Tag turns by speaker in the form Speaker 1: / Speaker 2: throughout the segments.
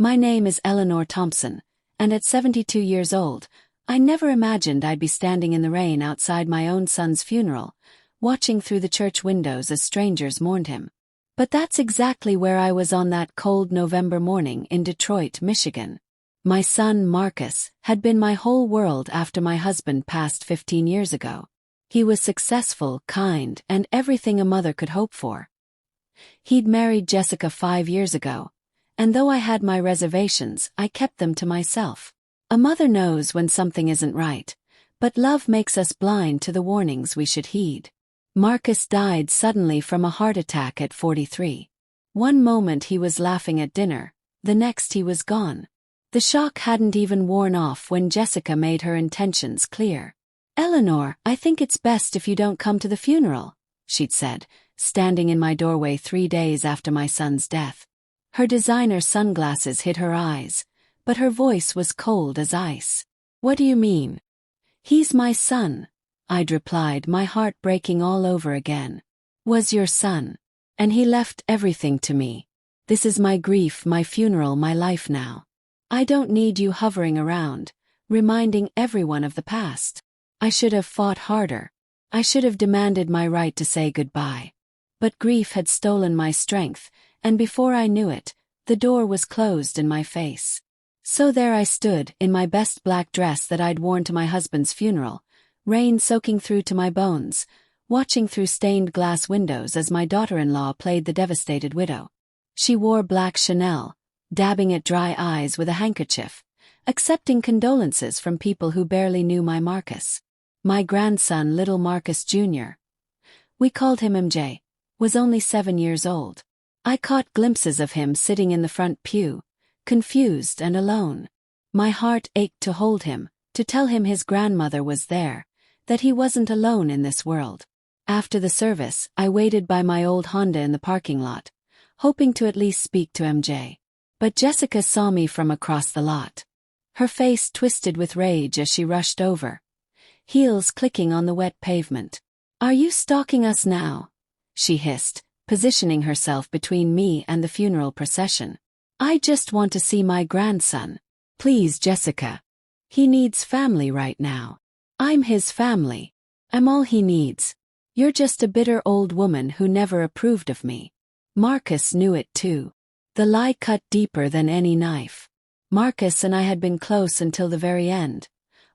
Speaker 1: My name is Eleanor Thompson, and at 72 years old, I never imagined I'd be standing in the rain outside my own son's funeral, watching through the church windows as strangers mourned him. But that's exactly where I was on that cold November morning in Detroit, Michigan. My son, Marcus, had been my whole world after my husband passed 15 years ago. He was successful, kind, and everything a mother could hope for. He'd married Jessica 5 years ago, and though I had my reservations, I kept them to myself. A mother knows when something isn't right, but love makes us blind to the warnings we should heed. Marcus died suddenly from a heart attack at 43. One moment he was laughing at dinner, the next he was gone. The shock hadn't even worn off when Jessica made her intentions clear. "Eleanor, I think it's best if you don't come to the funeral," she'd said, standing in my doorway 3 days after my son's death. Her designer sunglasses hid her eyes, but her voice was cold as ice. "What do you mean?" "He's my son," I'd replied, my heart breaking all over again. "Was your son. And he left everything to me. This is my grief, my funeral, my life now. I don't need you hovering around, reminding everyone of the past. I should have fought harder. I should have demanded my right to say goodbye. But grief had stolen my strength, and before I knew it, the door was closed in my face. So there I stood, in my best black dress that I'd worn to my husband's funeral, rain soaking through to my bones, watching through stained glass windows as my daughter-in-law played the devastated widow. She wore black Chanel, dabbing at dry eyes with a handkerchief, accepting condolences from people who barely knew my Marcus. My grandson, little Marcus Jr., we called him MJ, was only 7 years old. I caught glimpses of him sitting in the front pew, confused and alone. My heart ached to hold him, to tell him his grandmother was there, that he wasn't alone in this world. After the service, I waited by my old Honda in the parking lot, hoping to at least speak to MJ. But Jessica saw me from across the lot. Her face twisted with rage as she rushed over, heels clicking on the wet pavement. "Are you stalking us now?" she hissed, positioning herself between me and the funeral procession. "I just want to see my grandson. Please, Jessica. He needs family right now. I'm his family. I'm all he needs. You're just a bitter old woman who never approved of me." Marcus knew it too. The lie cut deeper than any knife. Marcus and I had been close until the very end,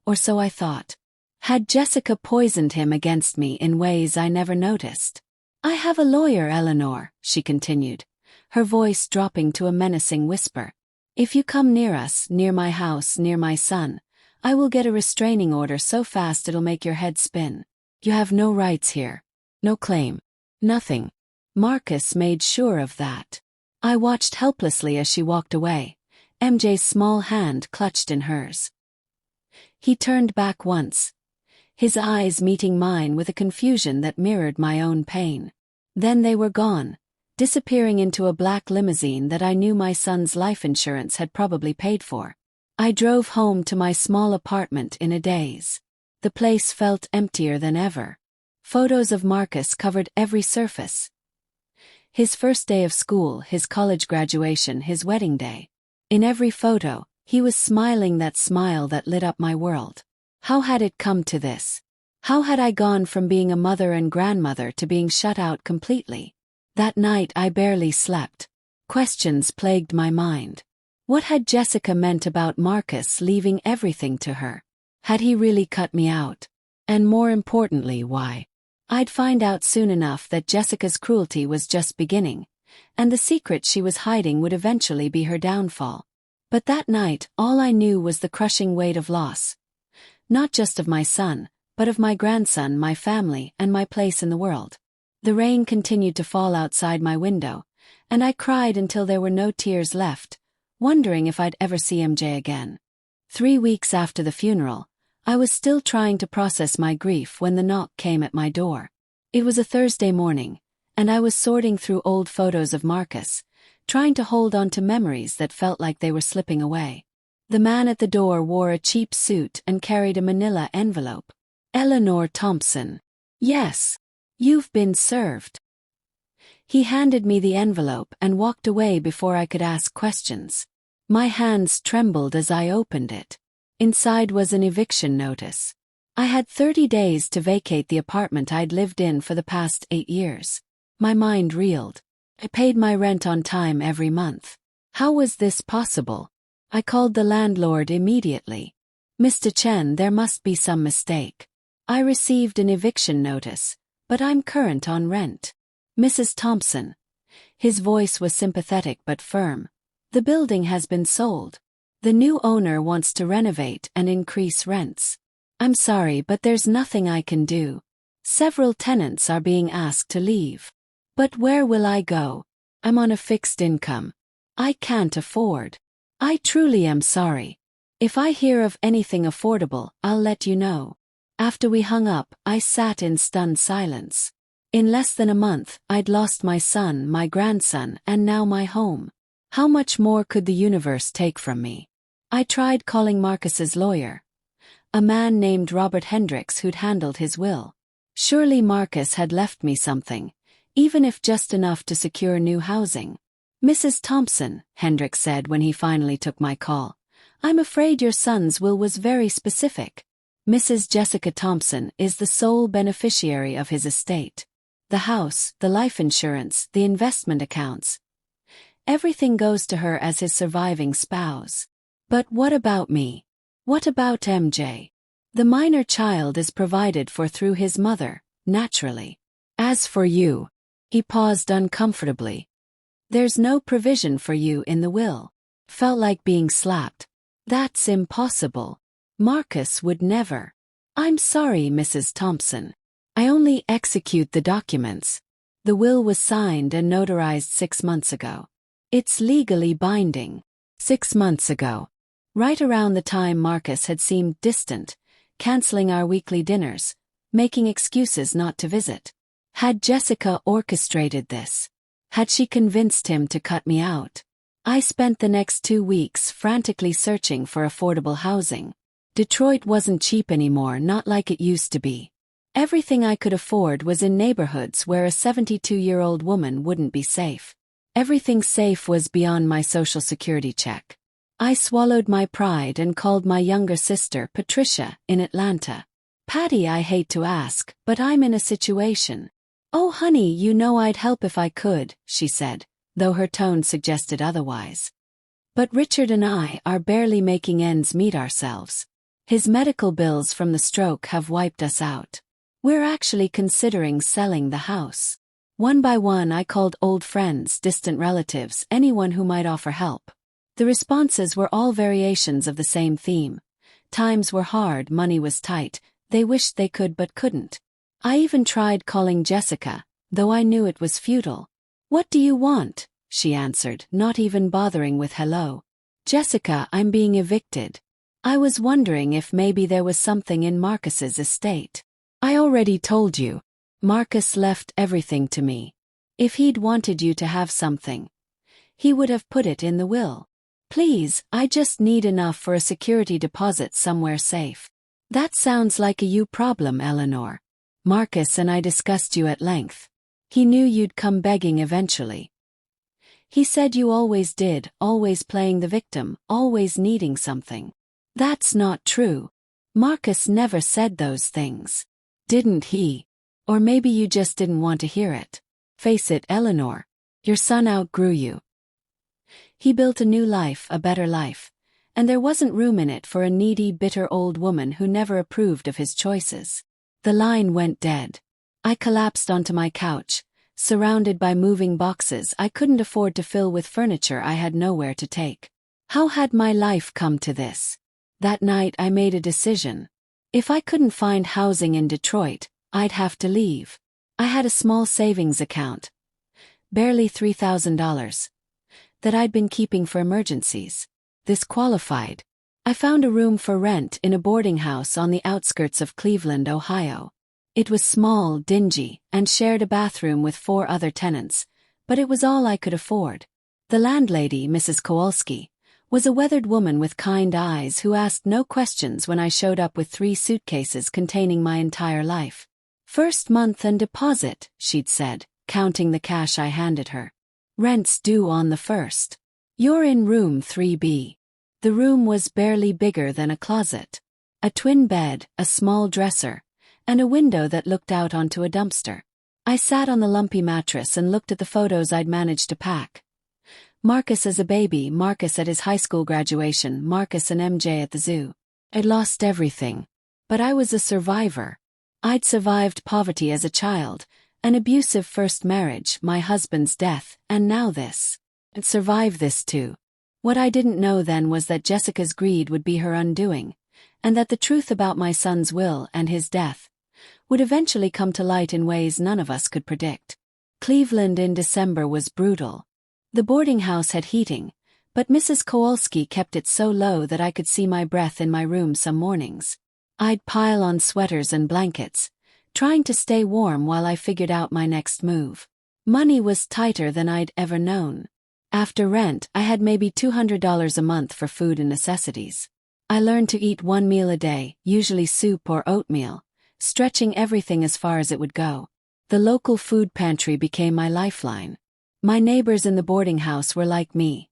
Speaker 1: or so I thought. Had Jessica poisoned him against me in ways I never noticed? "I have a lawyer, Eleanor," she continued, her voice dropping to a menacing whisper. "If you come near us, near my house, near my son, I will get a restraining order so fast it'll make your head spin. You have no rights here. No claim. Nothing." Marcus made sure of that. I watched helplessly as she walked away, MJ's small hand clutched in hers. He turned back once, his eyes meeting mine with a confusion that mirrored my own pain. Then they were gone, disappearing into a black limousine that I knew my son's life insurance had probably paid for. I drove home to my small apartment in a daze. The place felt emptier than ever. Photos of Marcus covered every surface. His first day of school, his college graduation, his wedding day. In every photo, he was smiling, that smile that lit up my world. How had it come to this? How had I gone from being a mother and grandmother to being shut out completely? That night I barely slept. Questions plagued my mind. What had Jessica meant about Marcus leaving everything to her? Had he really cut me out? And more importantly, why? I'd find out soon enough that Jessica's cruelty was just beginning, and the secret she was hiding would eventually be her downfall. But that night, all I knew was the crushing weight of loss. Not just of my son, but of my grandson, my family, and my place in the world. The rain continued to fall outside my window, and I cried until there were no tears left, wondering if I'd ever see MJ again. 3 weeks after the funeral, I was still trying to process my grief when the knock came at my door. It was a Thursday morning, and I was sorting through old photos of Marcus, trying to hold on to memories that felt like they were slipping away. The man at the door wore a cheap suit and carried a manila envelope. "Eleanor Thompson." "Yes. You've been served." He handed me the envelope and walked away before I could ask questions. My hands trembled as I opened it. Inside was an eviction notice. I had 30 days to vacate the apartment I'd lived in for the past 8 years. My mind reeled. I paid my rent on time every month. How was this possible? I called the landlord immediately. Mr. Chen, there must be some mistake. I received an eviction notice, but I'm current on rent. Mrs. Thompson. His voice was sympathetic but firm. The building has been sold. The new owner wants to renovate and increase rents. I'm sorry, but there's nothing I can do. Several tenants are being asked to leave. But where will I go? I'm on a fixed income. I can't afford. I truly am sorry. If I hear of anything affordable, I'll let you know. After we hung up, I sat in stunned silence. In less than a month, I'd lost my son, my grandson, and now my home. How much more could the universe take from me? I tried calling Marcus's lawyer, a man named Robert Hendricks who'd handled his will. Surely Marcus had left me something, even if just enough to secure new housing. Mrs. Thompson, Hendricks said when he finally took my call, I'm afraid your son's will was very specific. Mrs. Jessica Thompson is the sole beneficiary of his estate. The house, the life insurance, the investment accounts. Everything goes to her as his surviving spouse. But what about me? What about MJ? The minor child is provided for through his mother, naturally. As for you, he paused uncomfortably. There's no provision for you in the will. Felt like being slapped. That's impossible. Marcus would never. I'm sorry, Mrs. Thompson. I only execute the documents. The will was signed and notarized 6 months ago. It's legally binding. 6 months ago. Right around the time Marcus had seemed distant, canceling our weekly dinners, making excuses not to visit. Had Jessica orchestrated this? Had she convinced him to cut me out? I spent the next 2 weeks frantically searching for affordable housing. Detroit wasn't cheap anymore, not like it used to be. Everything I could afford was in neighborhoods where a 72-year-old woman wouldn't be safe. Everything safe was beyond my social security check. I swallowed my pride and called my younger sister, Patricia, in Atlanta. Patty, I hate to ask, but I'm in a situation. Oh honey, you know I'd help if I could, she said, though her tone suggested otherwise. But Richard and I are barely making ends meet ourselves. His medical bills from the stroke have wiped us out. We're actually considering selling the house. One by one I called old friends, distant relatives, anyone who might offer help. The responses were all variations of the same theme. Times were hard, money was tight, they wished they could but couldn't. I even tried calling Jessica, though I knew it was futile. What do you want? She answered, not even bothering with hello. Jessica, I'm being evicted. I was wondering if maybe there was something in Marcus's estate. I already told you. Marcus left everything to me. If he'd wanted you to have something, he would have put it in the will. Please, I just need enough for a security deposit somewhere safe. That sounds like a you problem, Eleanor. Marcus and I discussed you at length. He knew you'd come begging eventually. He said you always did, always playing the victim, always needing something. That's not true. Marcus never said those things. Didn't he? Or maybe you just didn't want to hear it. Face it, Eleanor. Your son outgrew you. He built a new life, a better life, and there wasn't room in it for a needy, bitter old woman who never approved of his choices. The line went dead. I collapsed onto my couch, surrounded by moving boxes I couldn't afford to fill with furniture I had nowhere to take. How had my life come to this? That night I made a decision. If I couldn't find housing in Detroit, I'd have to leave. I had a small savings account, barely $3,000, that I'd been keeping for emergencies. This qualified. I found a room for rent in a boarding house on the outskirts of Cleveland, Ohio. It was small, dingy, and shared a bathroom with 4 other tenants, but it was all I could afford. The landlady, Mrs. Kowalski, was a weathered woman with kind eyes who asked no questions when I showed up with 3 suitcases containing my entire life. First month and deposit, she'd said, counting the cash I handed her. Rent's due on the 1st. You're in room 3B. The room was barely bigger than a closet. A twin bed, a small dresser, and a window that looked out onto a dumpster. I sat on the lumpy mattress and looked at the photos I'd managed to pack. Marcus as a baby, Marcus at his high school graduation, Marcus and MJ at the zoo. I'd lost everything. But I was a survivor. I'd survived poverty as a child, an abusive first marriage, my husband's death, and now this. I'd survive this too. What I didn't know then was that Jessica's greed would be her undoing, and that the truth about my son's will and his death would eventually come to light in ways none of us could predict. Cleveland in December was brutal. The boarding house had heating, but Mrs. Kowalski kept it so low that I could see my breath in my room some mornings. I'd pile on sweaters and blankets, trying to stay warm while I figured out my next move. Money was tighter than I'd ever known. After rent, I had maybe $200 a month for food and necessities. I learned to eat one meal a day, usually soup or oatmeal, stretching everything as far as it would go. The local food pantry became my lifeline. My neighbors in the boarding house were like me.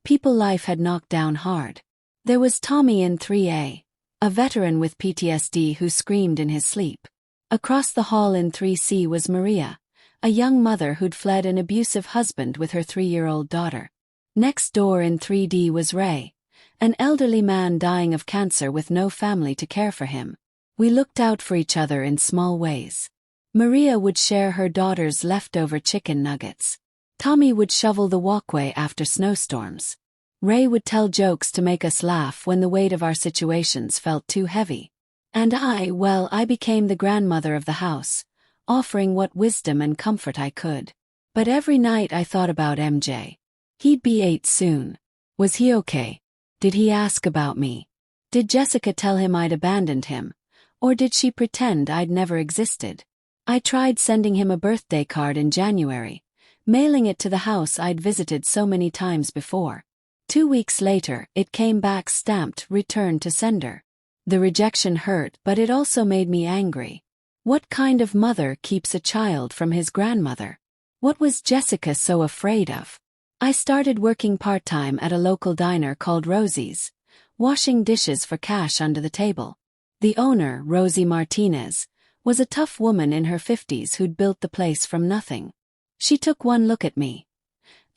Speaker 1: People life had knocked down hard. There was Tommy in 3A, a veteran with PTSD who screamed in his sleep. Across the hall in 3C was Maria, a young mother who'd fled an abusive husband with her 3-year-old daughter. Next door in 3D was Ray, an elderly man dying of cancer with no family to care for him. We looked out for each other in small ways. Maria would share her daughter's leftover chicken nuggets. Tommy would shovel the walkway after snowstorms. Ray would tell jokes to make us laugh when the weight of our situations felt too heavy. And I became the grandmother of the house, offering what wisdom and comfort I could. But every night I thought about MJ. He'd be 8 soon. Was he okay? Did he ask about me? Did Jessica tell him I'd abandoned him? Or did she pretend I'd never existed? I tried sending him a birthday card in January, mailing it to the house I'd visited so many times before. 2 weeks later, it came back stamped "Return to sender." The rejection hurt, but it also made me angry. What kind of mother keeps a child from his grandmother? What was Jessica so afraid of? I started working part-time at a local diner called Rosie's, washing dishes for cash under the table. The owner, Rosie Martinez, was a tough woman in her 50s who'd built the place from nothing. She took one look at me,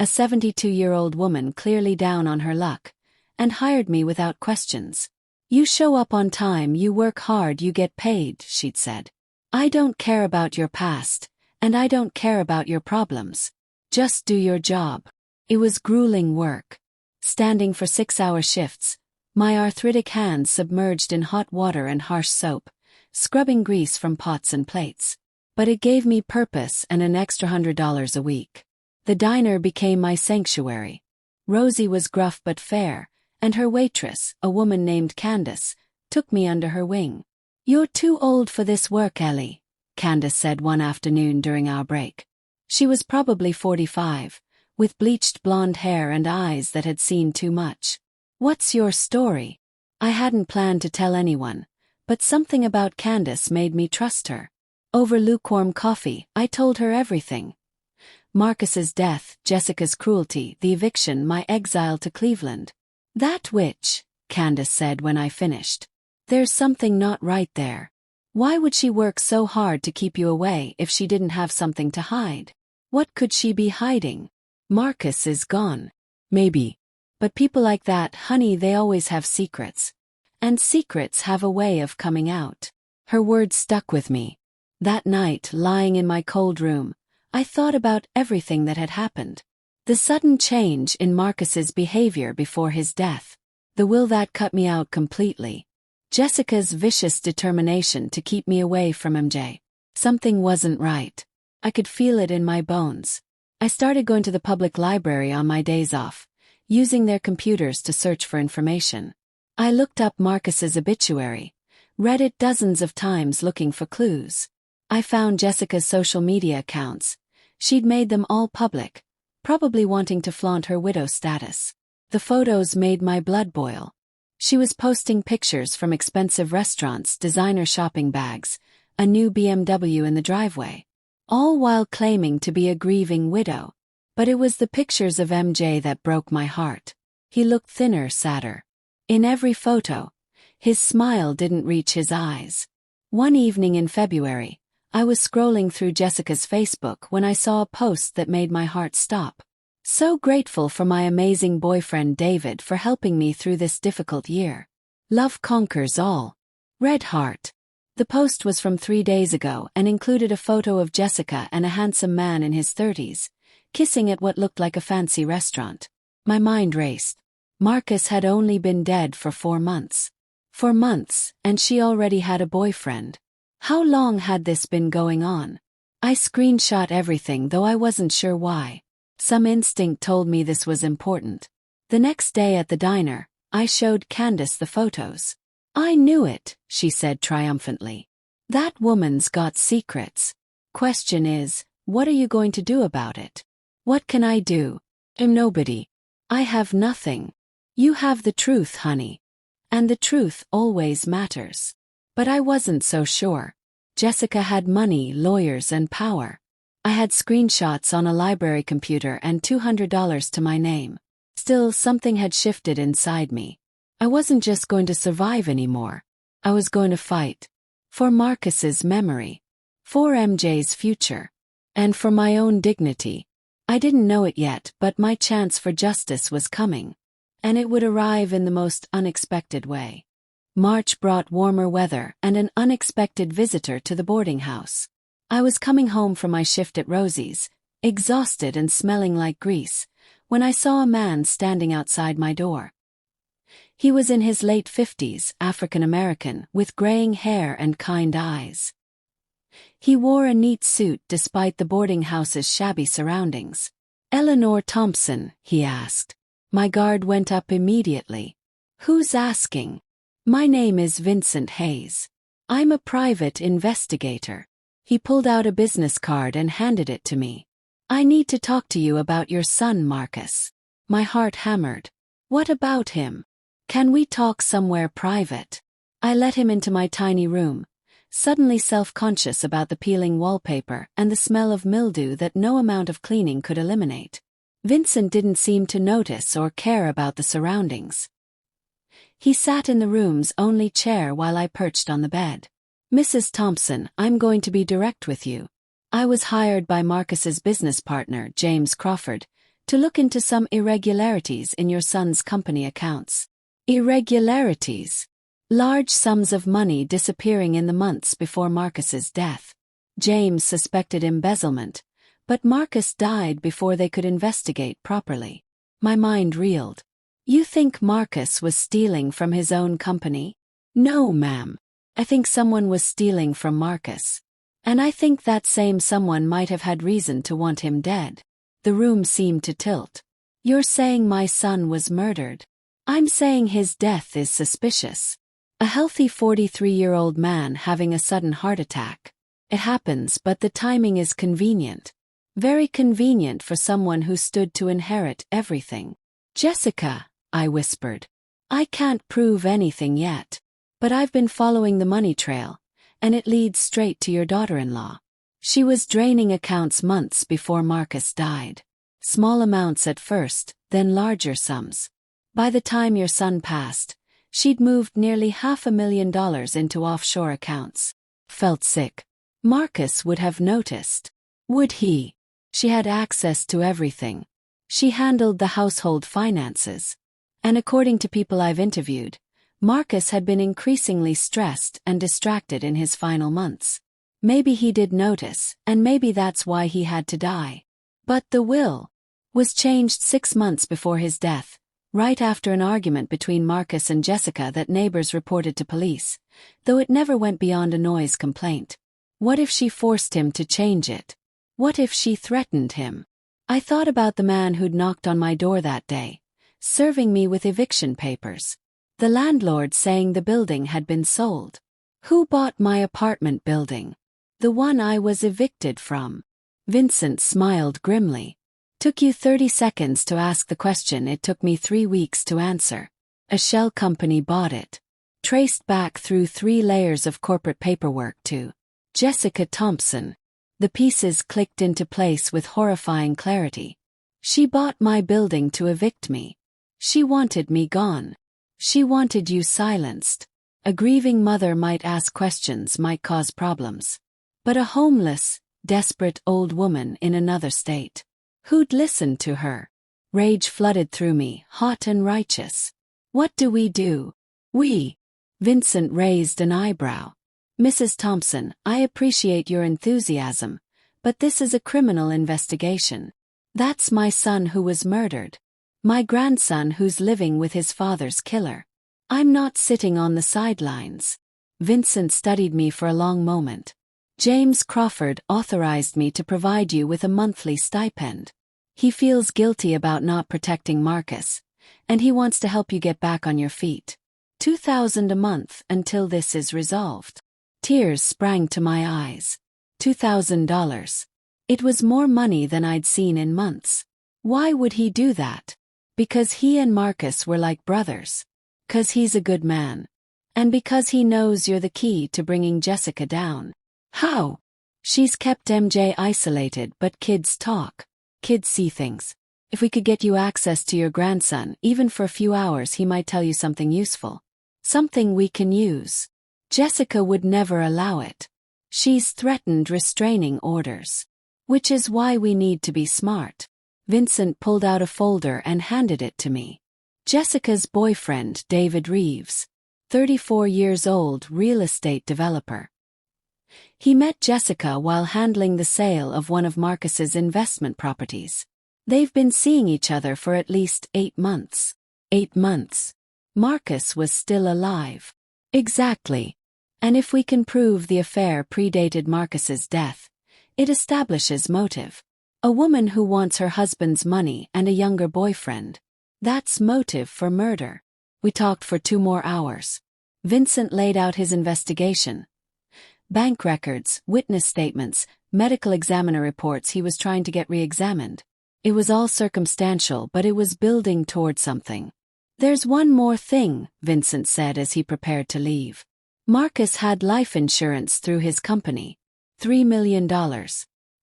Speaker 1: a 72-year-old woman clearly down on her luck, and hired me without questions. "You show up on time, you work hard, you get paid," she'd said. "I don't care about your past, and I don't care about your problems. Just do your job." It was grueling work. Standing for 6-hour shifts, my arthritic hands submerged in hot water and harsh soap, scrubbing grease from pots and plates. But it gave me purpose and an extra $100 a week. The diner became my sanctuary. Rosie was gruff but fair, and her waitress, a woman named Candace, took me under her wing. "You're too old for this work, Ellie," Candace said one afternoon during our break. She was probably 45, with bleached blonde hair and eyes that had seen too much. "What's your story?" I hadn't planned to tell anyone, but something about Candace made me trust her. Over lukewarm coffee, I told her everything. Marcus's death, Jessica's cruelty, the eviction, my exile to Cleveland. "That witch," Candace said when I finished. "There's something not right there. Why would she work so hard to keep you away if she didn't have something to hide? What could she be hiding? Marcus is gone. Maybe. But people like that, honey, they always have secrets. And secrets have a way of coming out." Her words stuck with me. That night, lying in my cold room, I thought about everything that had happened. The sudden change in Marcus's behavior before his death. The will that cut me out completely. Jessica's vicious determination to keep me away from MJ. Something wasn't right. I could feel it in my bones. I started going to the public library on my days off, using their computers to search for information. I looked up Marcus's obituary, read it dozens of times looking for clues. I found Jessica's social media accounts. She'd made them all public, probably wanting to flaunt her widow status. The photos made my blood boil. She was posting pictures from expensive restaurants, designer shopping bags, a new BMW in the driveway, all while claiming to be a grieving widow. But it was the pictures of MJ that broke my heart. He looked thinner, sadder. In every photo, his smile didn't reach his eyes. One evening in February, I was scrolling through Jessica's Facebook when I saw a post that made my heart stop. So grateful for my amazing boyfriend David for helping me through this difficult year. Love conquers all. Red heart. The post was from 3 days ago and included a photo of Jessica and a handsome man in his 30s, kissing at what looked like a fancy restaurant. My mind raced. Marcus had only been dead for 4 months. 4 months, and she already had a boyfriend. How long had this been going on? I screenshot everything, though I wasn't sure why. Some instinct told me this was important. The next day at the diner, I showed Candace the photos. "I knew it," she said triumphantly. "That woman's got secrets. Question is, what are you going to do about it?" "What can I do?" "Nobody. I have nothing. You have the truth, honey. And the truth always matters." But I wasn't so sure. Jessica had money, lawyers, and power. I had screenshots on a library computer and $200 to my name. Still, something had shifted inside me. I wasn't just going to survive anymore. I was going to fight. For Marcus's memory. For MJ's future. And for my own dignity. I didn't know it yet, but my chance for justice was coming. And it would arrive in the most unexpected way. March brought warmer weather and an unexpected visitor to the boarding house. I was coming home from my shift at Rosie's, exhausted and smelling like grease, when I saw a man standing outside my door. He was in his late 50s, African American, with graying hair and kind eyes. He wore a neat suit despite the boarding house's shabby surroundings. "Eleanor Thompson?" he asked. My guard went up immediately. "Who's asking?" "My name is Vincent Hayes. I'm a private investigator." He pulled out a business card and handed it to me. "I need to talk to you about your son, Marcus." My heart hammered. "What about him? Can we talk somewhere private?" I let him into my tiny room, suddenly self-conscious about the peeling wallpaper and the smell of mildew that no amount of cleaning could eliminate. Vincent didn't seem to notice or care about the surroundings. He sat in the room's only chair while I perched on the bed. "Mrs. Thompson, I'm going to be direct with you. I was hired by Marcus's business partner, James Crawford, to look into some irregularities in your son's company accounts." Irregularities? Large sums of money disappearing in the months before Marcus's death. James suspected embezzlement, but Marcus died before they could investigate properly. My mind reeled. "You think Marcus was stealing from his own company?" "No, ma'am. I think someone was stealing from Marcus. And I think that same someone might have had reason to want him dead." The room seemed to tilt. "You're saying my son was murdered?" "I'm saying his death is suspicious. A healthy 43-year-old man having a sudden heart attack. It happens, but the timing is convenient. Very convenient for someone who stood to inherit everything." "Jessica," I whispered. "I can't prove anything yet. But I've been following the money trail, and it leads straight to your daughter-in-law. She was draining accounts months before Marcus died. Small amounts at first, then larger sums. By the time your son passed, she'd moved nearly $500,000 into offshore accounts." Felt sick. Marcus would have noticed. Would he? She had access to everything. She handled the household finances. And according to people I've interviewed, Marcus had been increasingly stressed and distracted in his final months. Maybe he did notice, and maybe that's why he had to die. But the will was changed 6 months before his death, right after an argument between Marcus and Jessica that neighbors reported to police, though it never went beyond a noise complaint. What if she forced him to change it? What if she threatened him? I thought about the man who'd knocked on my door that day, serving me with eviction papers. The landlord saying the building had been sold. Who bought my apartment building? The one I was evicted from. Vincent smiled grimly. "Took you 30 seconds to ask the question. It took me 3 weeks to answer. A shell company bought it. Traced back through 3 layers of corporate paperwork to Jessica Thompson." The pieces clicked into place with horrifying clarity. She bought my building to evict me. She wanted me gone. She wanted you silenced. A grieving mother might ask questions, might cause problems. But a homeless, desperate old woman in another state. Who'd listen to her? Rage flooded through me, hot and righteous. What do? We. Vincent raised an eyebrow. Mrs. Thompson, I appreciate your enthusiasm, but this is a criminal investigation. That's my son who was murdered. My grandson who's living with his father's killer. I'm not sitting on the sidelines. Vincent studied me for a long moment. James Crawford authorized me to provide you with a monthly stipend. He feels guilty about not protecting Marcus, and he wants to help you get back on your feet. $2,000 a month until this is resolved. Tears sprang to my eyes. $2,000. It was more money than I'd seen in months. Why would he do that? Because he and Marcus were like brothers. 'Cause he's a good man. And because he knows you're the key to bringing Jessica down. How? She's kept MJ isolated, but kids talk. Kids see things. If we could get you access to your grandson, even for a few hours, he might tell you something useful. Something we can use. Jessica would never allow it. She's threatened restraining orders. Which is why we need to be smart. Vincent pulled out a folder and handed it to me. Jessica's boyfriend, David Reeves. 34 years old, real estate developer. He met Jessica while handling the sale of one of Marcus's investment properties. They've been seeing each other for at least 8 months. 8 months. Marcus was still alive. Exactly. And if we can prove the affair predated Marcus's death, it establishes motive. A woman who wants her husband's money and a younger boyfriend. That's motive for murder. We talked for 2 more hours. Vincent laid out his investigation. Bank records, witness statements, medical examiner reports. He was trying to get re-examined. It was all circumstantial, but it was building toward something. There's one more thing, Vincent said as he prepared to leave. Marcus had life insurance through his company. $3 million.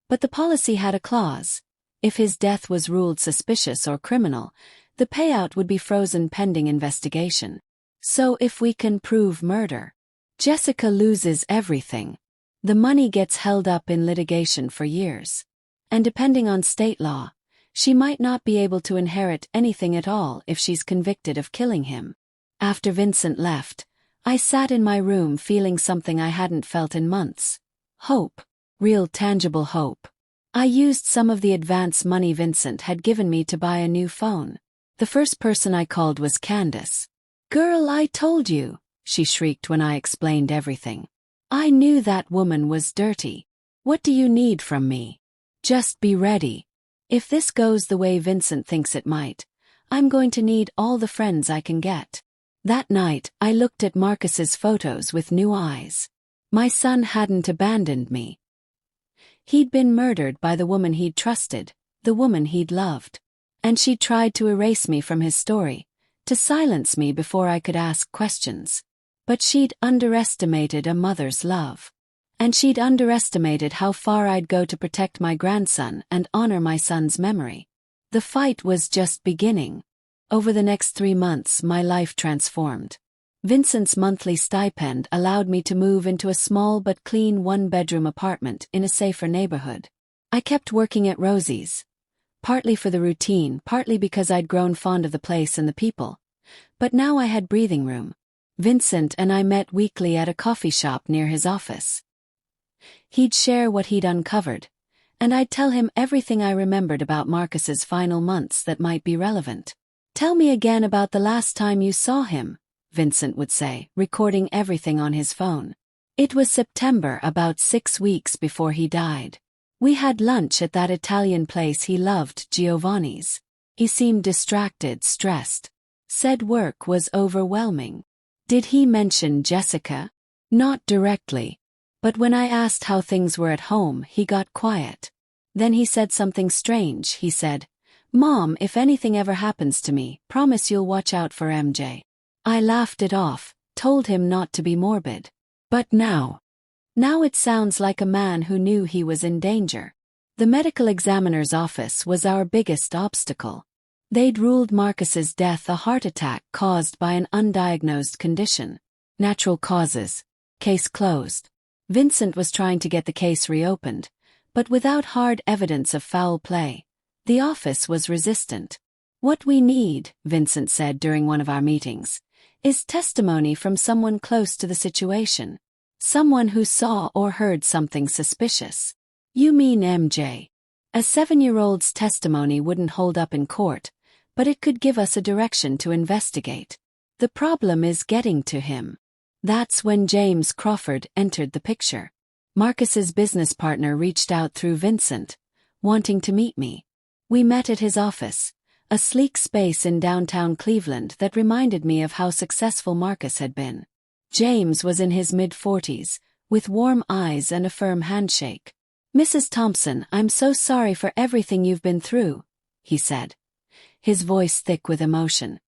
Speaker 1: But the policy had a clause. If his death was ruled suspicious or criminal, the payout would be frozen pending investigation. So if we can prove murder, Jessica loses everything. The money gets held up in litigation for years. And depending on state law, she might not be able to inherit anything at all if she's convicted of killing him. After Vincent left, I sat in my room feeling something I hadn't felt in months. Hope. Real tangible hope. I used some of the advance money Vincent had given me to buy a new phone. The first person I called was Candace. "Girl, I told you," she shrieked when I explained everything. "I knew that woman was dirty. What do you need from me? Just be ready. If this goes the way Vincent thinks it might, I'm going to need all the friends I can get." That night, I looked at Marcus's photos with new eyes. My son hadn't abandoned me. He'd been murdered by the woman he'd trusted, the woman he'd loved. And she tried to erase me from his story, to silence me before I could ask questions. But she'd underestimated a mother's love. And she'd underestimated how far I'd go to protect my grandson and honor my son's memory. The fight was just beginning. Over the next 3 months, my life transformed. Vincent's monthly stipend allowed me to move into a small but clean 1-bedroom apartment in a safer neighborhood. I kept working at Rosie's. Partly for the routine, partly because I'd grown fond of the place and the people. But now I had breathing room. Vincent and I met weekly at a coffee shop near his office. He'd share what he'd uncovered, and I'd tell him everything I remembered about Marcus's final months that might be relevant. "Tell me again about the last time you saw him," Vincent would say, recording everything on his phone. It was September, about 6 weeks before he died. We had lunch at that Italian place he loved, Giovanni's. He seemed distracted, stressed. Said work was overwhelming. Did he mention Jessica? Not directly. But when I asked how things were at home, he got quiet. Then he said something strange. He said, "Mom, if anything ever happens to me, promise you'll watch out for MJ." I laughed it off, told him not to be morbid. But now it sounds like a man who knew he was in danger. The medical examiner's office was our biggest obstacle. They'd ruled Marcus's death a heart attack caused by an undiagnosed condition. Natural causes. Case closed. Vincent was trying to get the case reopened, but without hard evidence of foul play. The office was resistant. What we need, Vincent said during one of our meetings, is testimony from someone close to the situation. Someone who saw or heard something suspicious. You mean MJ? A 7-year-old's testimony wouldn't hold up in court, but it could give us a direction to investigate. The problem is getting to him. That's when James Crawford entered the picture. Marcus's business partner reached out through Vincent, wanting to meet me. We met at his office, a sleek space in downtown Cleveland that reminded me of how successful Marcus had been. James was in his mid-40s, with warm eyes and a firm handshake. "Mrs. Thompson, I'm so sorry for everything you've been through," he said, his voice thick with emotion.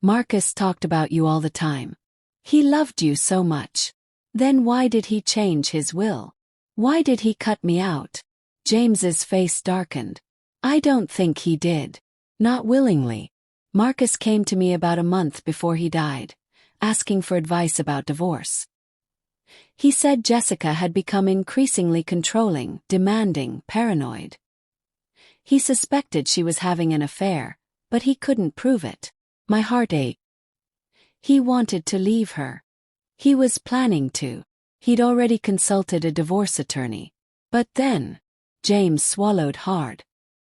Speaker 1: "Marcus talked about you all the time. He loved you so much. Then why did he change his will? Why did he cut me out?" James's face darkened. "I don't think he did. Not willingly. Marcus came to me about a month before he died, asking for advice about divorce. He said Jessica had become increasingly controlling, demanding, paranoid. He suspected she was having an affair, but he couldn't prove it. My heart ached. He wanted to leave her. He was planning to. He'd already consulted a divorce attorney. But then, James swallowed hard.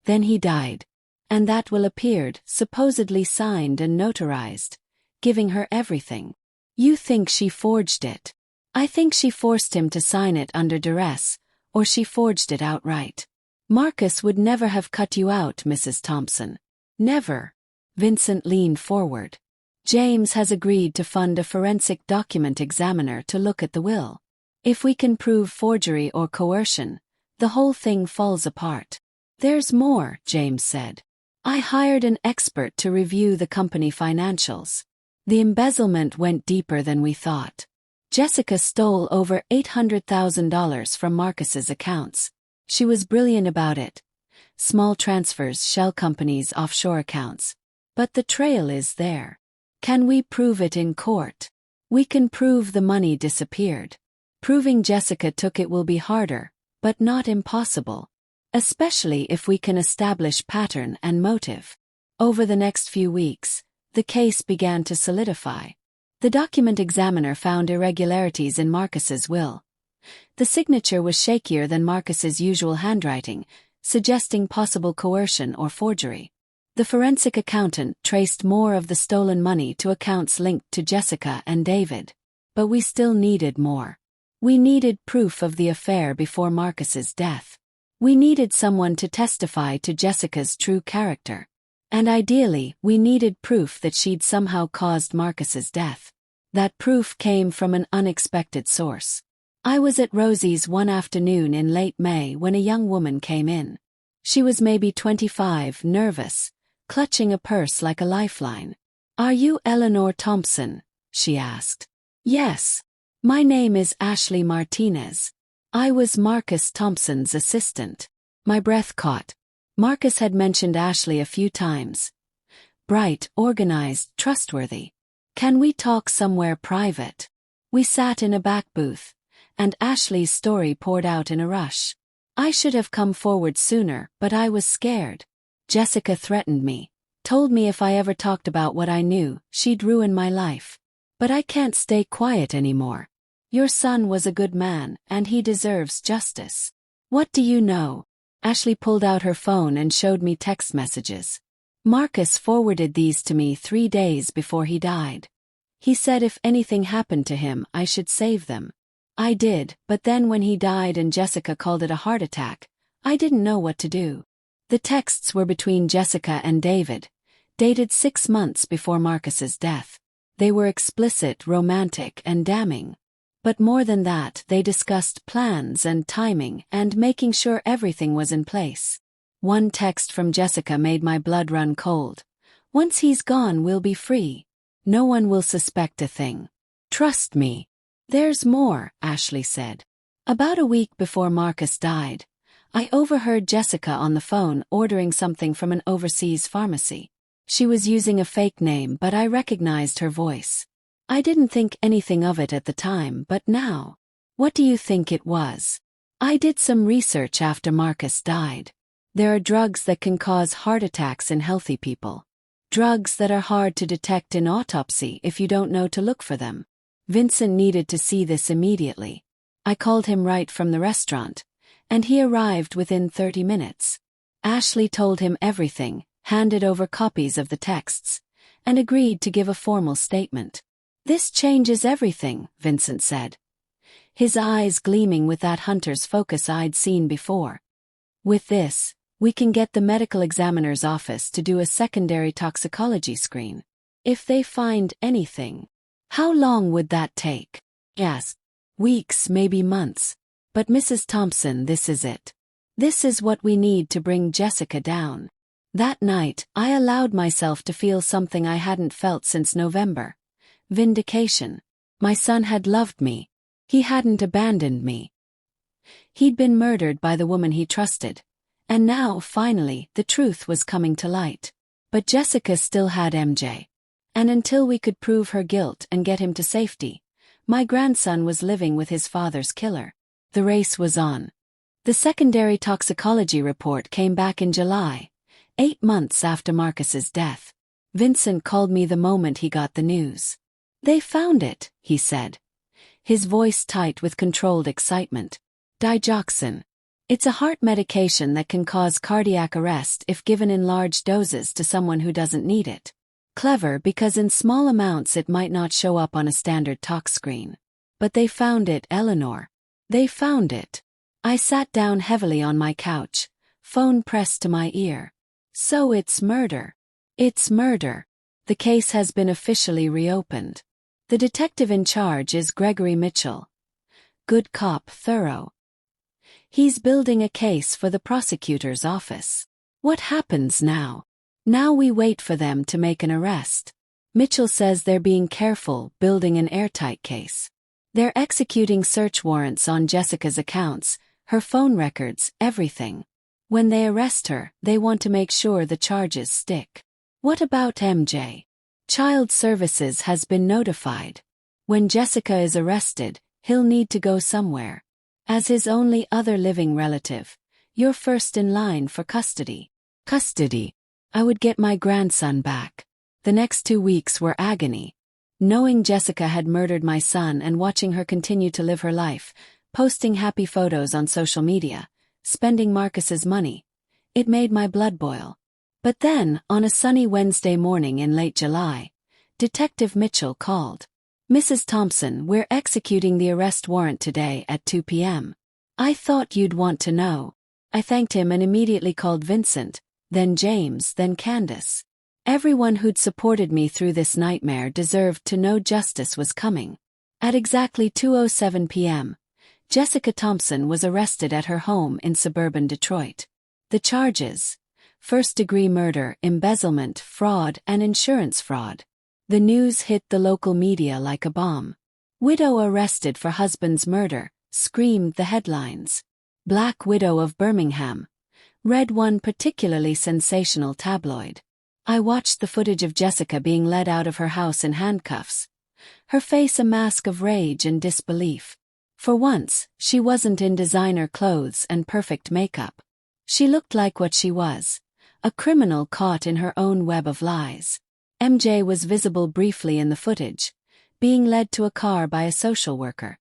Speaker 1: Then he died. And that will appeared, supposedly signed and notarized, giving her everything. You think she forged it? I think she forced him to sign it under duress, or she forged it outright. Marcus would never have cut you out, Mrs. Thompson. Never." Vincent leaned forward. "James has agreed to fund a forensic document examiner to look at the will. If we can prove forgery or coercion, the whole thing falls apart." "There's more," James said. "I hired an expert to review the company financials. The embezzlement went deeper than we thought. Jessica stole over $800,000 from Marcus's accounts. She was brilliant about it. Small transfers, shell companies, offshore accounts. But the trail is there. Can we prove it in court? We can prove the money disappeared. Proving Jessica took it will be harder, but not impossible. Especially if we can establish pattern and motive." Over the next few weeks, the case began to solidify. The document examiner found irregularities in Marcus's will. The signature was shakier than Marcus's usual handwriting, suggesting possible coercion or forgery. The forensic accountant traced more of the stolen money to accounts linked to Jessica and David. But we still needed more. We needed proof of the affair before Marcus's death. We needed someone to testify to Jessica's true character. And ideally, we needed proof that she'd somehow caused Marcus's death. That proof came from an unexpected source. I was at Rosie's one afternoon in late May when a young woman came in. She was maybe 25, nervous, clutching a purse like a lifeline. "Are you Eleanor Thompson?" she asked. "Yes. My name is Ashley Martinez. I was Marcus Thompson's assistant." My breath caught. Marcus had mentioned Ashley a few times. Bright, organized, trustworthy. "Can we talk somewhere private?" We sat in a back booth, and Ashley's story poured out in a rush. I should have come forward sooner, but I was scared. Jessica threatened me, told me if I ever talked about what I knew, she'd ruin my life. But I can't stay quiet anymore. Your son was a good man, and he deserves justice. What do you know? Ashley pulled out her phone and showed me text messages. Marcus forwarded these to me 3 days before he died. He said if anything happened to him, I should save them. I did, but then when he died and Jessica called it a heart attack, I didn't know what to do. The texts were between Jessica and David, dated 6 months before Marcus's death. They were explicit, romantic, and damning. But more than that, they discussed plans and timing and making sure everything was in place. One text from Jessica made my blood run cold. "Once he's gone, we'll be free. No one will suspect a thing. Trust me." "There's more," Ashley said. "About a week before Marcus died, I overheard Jessica on the phone ordering something from an overseas pharmacy. She was using a fake name, but I recognized her voice. I didn't think anything of it at the time, but now. What do you think it was? I did some research after Marcus died. There are drugs that can cause heart attacks in healthy people. Drugs that are hard to detect in autopsy if you don't know to look for them. Vincent needed to see this immediately. I called him right from the restaurant, and he arrived within 30 minutes. Ashley told him everything, handed over copies of the texts, and agreed to give a formal statement. "This changes everything," Vincent said, his eyes gleaming with that hunter's focus I'd seen before. "With this, we can get the medical examiner's office to do a secondary toxicology screen. If they find anything." "How long would that take?" "Yes. Weeks, maybe months. But Mrs. Thompson, this is it. This is what we need to bring Jessica down." That night, I allowed myself to feel something I hadn't felt since November. Vindication. My son had loved me. He hadn't abandoned me. He'd been murdered by the woman he trusted. And now, finally, the truth was coming to light. But Jessica still had MJ. And until we could prove her guilt and get him to safety, my grandson was living with his father's killer. The race was on. The secondary toxicology report came back in July, 8 months after Marcus's death. Vincent called me the moment he got the news. "They found it," he said, his voice tight with controlled excitement. "Digoxin. It's a heart medication that can cause cardiac arrest if given in large doses to someone who doesn't need it. Clever because in small amounts it might not show up on a standard tox screen. But they found it, Eleanor. They found it." I sat down heavily on my couch, phone pressed to my ear. "So it's murder." "It's murder. The case has been officially reopened. The detective in charge is Gregory Mitchell. Good cop, thorough. He's building a case for the prosecutor's office. What happens now? Now we wait for them to make an arrest. Mitchell says they're being careful, building an airtight case. They're executing search warrants on Jessica's accounts, her phone records, everything. When they arrest her, they want to make sure the charges stick." "What about MJ?" "Child Services has been notified. When Jessica is arrested, he'll need to go somewhere. As his only other living relative, you're first in line for custody." Custody. I would get my grandson back. The next 2 weeks were agony. Knowing Jessica had murdered my son and watching her continue to live her life, posting happy photos on social media, spending Marcus's money, it made my blood boil. But then, on a sunny Wednesday morning in late July, Detective Mitchell called. "Mrs. Thompson, we're executing the arrest warrant today at 2 p.m. I thought you'd want to know." I thanked him and immediately called Vincent, then James, then Candace. Everyone who'd supported me through this nightmare deserved to know justice was coming. At exactly 2:07 p.m., Jessica Thompson was arrested at her home in suburban Detroit. The charges: first-degree murder, embezzlement, fraud, and insurance fraud. The news hit the local media like a bomb. "Widow arrested for husband's murder," screamed the headlines. "Black Widow of Birmingham," read one particularly sensational tabloid. I watched the footage of Jessica being led out of her house in handcuffs, her face a mask of rage and disbelief. For once, she wasn't in designer clothes and perfect makeup. She looked like what she was, a criminal caught in her own web of lies. MJ was visible briefly in the footage, being led to a car by a social worker.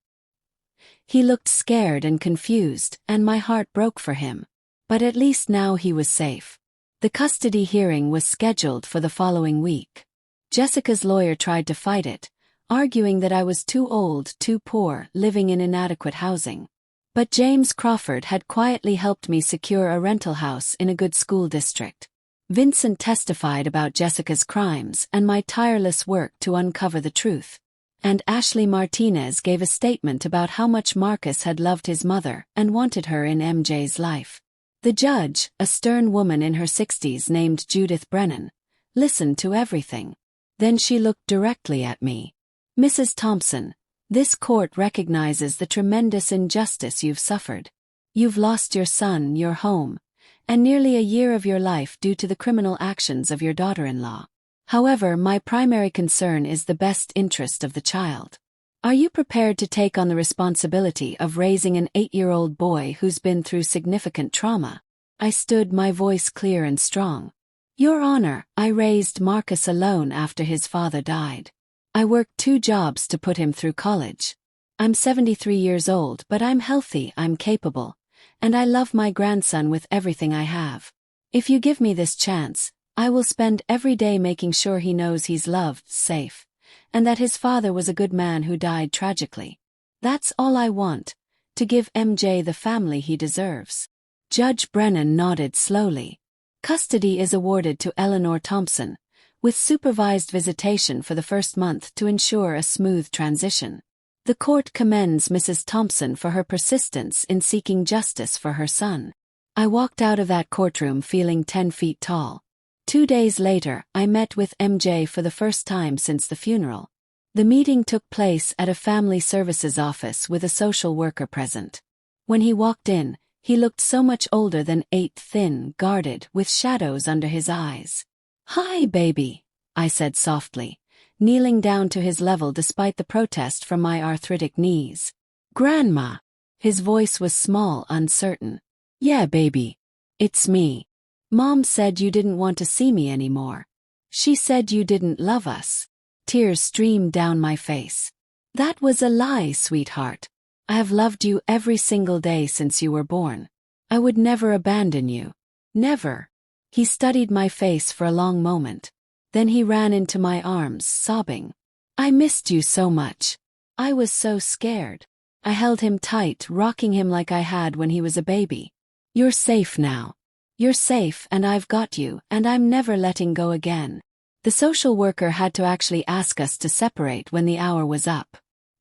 Speaker 1: He looked scared and confused, and my heart broke for him. But at least now he was safe. The custody hearing was scheduled for the following week. Jessica's lawyer tried to fight it, arguing that I was too old, too poor, living in inadequate housing. But James Crawford had quietly helped me secure a rental house in a good school district. Vincent testified about Jessica's crimes and my tireless work to uncover the truth. And Ashley Martinez gave a statement about how much Marcus had loved his mother and wanted her in MJ's life. The judge, a stern woman in her 60s named Judith Brennan, listened to everything. Then she looked directly at me. "Mrs. Thompson, this court recognizes the tremendous injustice you've suffered. You've lost your son, your home, and nearly a year of your life due to the criminal actions of your daughter-in-law. However, my primary concern is the best interest of the child. Are you prepared to take on the responsibility of raising an 8-year-old boy who's been through significant trauma? I stood, my voice clear and strong. Your Honor, I raised Marcus alone after his father died. I worked 2 jobs to put him through college. I'm 73 years old, but I'm healthy, I'm capable, and I love my grandson with everything I have. If you give me this chance, I will spend every day making sure he knows he's loved, safe, and that his father was a good man who died tragically. That's all I want, to give MJ the family he deserves. Judge Brennan nodded slowly. Custody is awarded to Eleanor Thompson, with supervised visitation for the first month to ensure a smooth transition. The court commends Mrs. Thompson for her persistence in seeking justice for her son. I walked out of that courtroom feeling 10 feet tall. 2 days later, I met with MJ for the first time since the funeral. The meeting took place at a family services office with a social worker present. When he walked in, he looked so much older than 8, thin, guarded, with shadows under his eyes. "Hi, baby," I said softly, kneeling down to his level despite the protest from my arthritic knees. "Grandma." His voice was small, uncertain. "Yeah, baby. It's me. Mom said you didn't want to see me anymore. She said you didn't love us." Tears streamed down my face. "That was a lie, sweetheart. I have loved you every single day since you were born. I would never abandon you. Never." He studied my face for a long moment. Then he ran into my arms, sobbing. "I missed you so much. I was so scared." I held him tight, rocking him like I had when he was a baby. "You're safe now. You're safe, and I've got you, and I'm never letting go again." The social worker had to actually ask us to separate when the hour was up.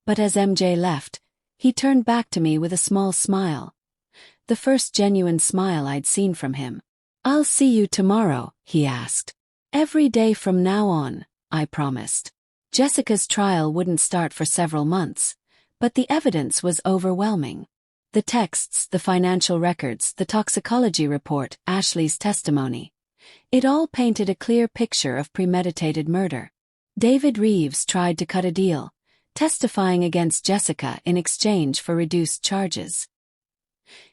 Speaker 1: But as MJ left, he turned back to me with a small smile. The first genuine smile I'd seen from him. "I'll see you tomorrow," he asked. "Every day from now on," I promised. Jessica's trial wouldn't start for several months, but the evidence was overwhelming. The texts, the financial records, the toxicology report, Ashley's testimony. It all painted a clear picture of premeditated murder. David Reeves tried to cut a deal, testifying against Jessica in exchange for reduced charges.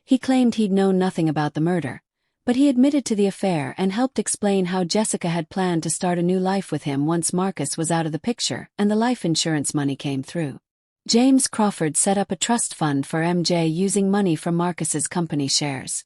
Speaker 1: He claimed he'd known nothing about the murder, but he admitted to the affair and helped explain how Jessica had planned to start a new life with him once Marcus was out of the picture and the life insurance money came through. James Crawford set up a trust fund for MJ using money from Marcus's company shares.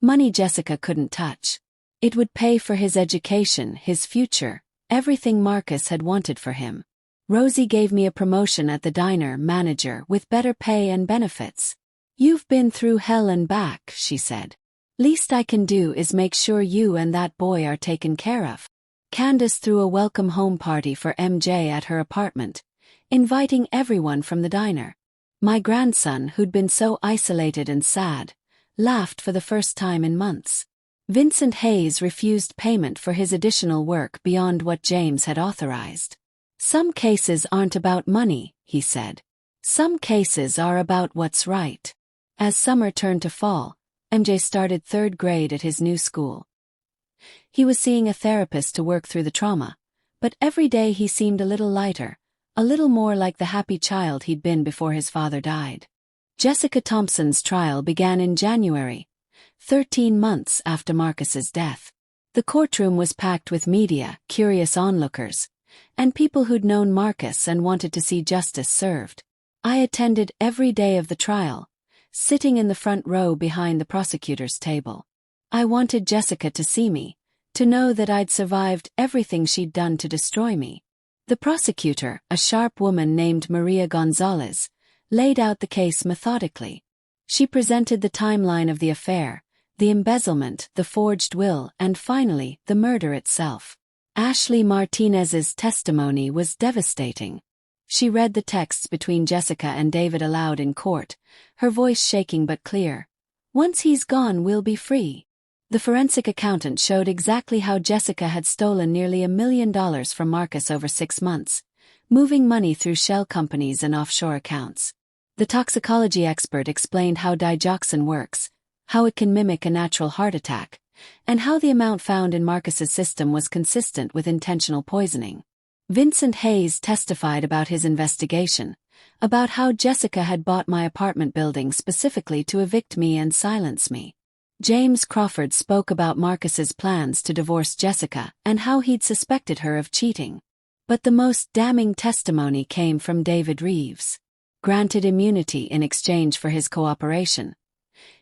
Speaker 1: Money Jessica couldn't touch. It would pay for his education, his future, everything Marcus had wanted for him. Rosie gave me a promotion at the diner, manager, with better pay and benefits. "You've been through hell and back," she said. "Least I can do is make sure you and that boy are taken care of." Candace threw a welcome home party for MJ at her apartment, inviting everyone from the diner. My grandson, who'd been so isolated and sad, laughed for the first time in months. Vincent Hayes refused payment for his additional work beyond what James had authorized. "Some cases aren't about money," he said. "Some cases are about what's right." As summer turned to fall, MJ started 3rd grade at his new school. He was seeing a therapist to work through the trauma, but every day he seemed a little lighter, a little more like the happy child he'd been before his father died. Jessica Thompson's trial began in January, 13 months after Marcus's death. The courtroom was packed with media, curious onlookers, and people who'd known Marcus and wanted to see justice served. I attended every day of the trial, sitting in the front row behind the prosecutor's table. I wanted Jessica to see me, to know that I'd survived everything she'd done to destroy me. The prosecutor, a sharp woman named Maria Gonzalez, laid out the case methodically. She presented the timeline of the affair, the embezzlement, the forged will, and finally, the murder itself. Ashley Martinez's testimony was devastating. She read the texts between Jessica and David aloud in court, her voice shaking but clear. "Once he's gone, we'll be free." The forensic accountant showed exactly how Jessica had stolen nearly $1 million from Marcus over 6 months, moving money through shell companies and offshore accounts. The toxicology expert explained how digoxin works, how it can mimic a natural heart attack, and how the amount found in Marcus's system was consistent with intentional poisoning. Vincent Hayes testified about his investigation, about how Jessica had bought my apartment building specifically to evict me and silence me. James Crawford spoke about Marcus's plans to divorce Jessica and how he'd suspected her of cheating. But the most damning testimony came from David Reeves, granted immunity in exchange for his cooperation.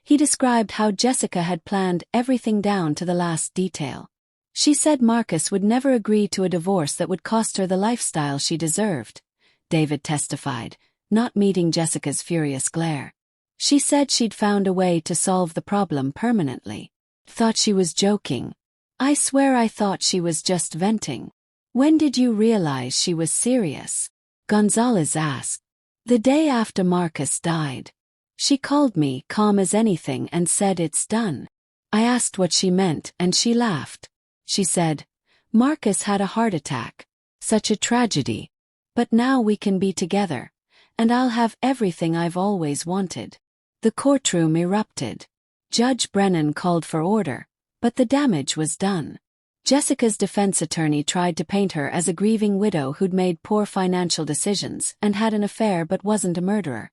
Speaker 1: He described how Jessica had planned everything down to the last detail. She said Marcus would never agree to a divorce that would cost her the lifestyle she deserved, David testified, not meeting Jessica's furious glare. She said she'd found a way to solve the problem permanently. Thought she was joking. I swear I thought she was just venting. When did you realize she was serious? Gonzalez asked. The day after Marcus died. She called me calm as anything and said it's done. I asked what she meant and she laughed. She said, Marcus had a heart attack. Such a tragedy. But now we can be together, and I'll have everything I've always wanted. The courtroom erupted. Judge Brennan called for order, but the damage was done. Jessica's defense attorney tried to paint her as a grieving widow who'd made poor financial decisions and had an affair but wasn't a murderer.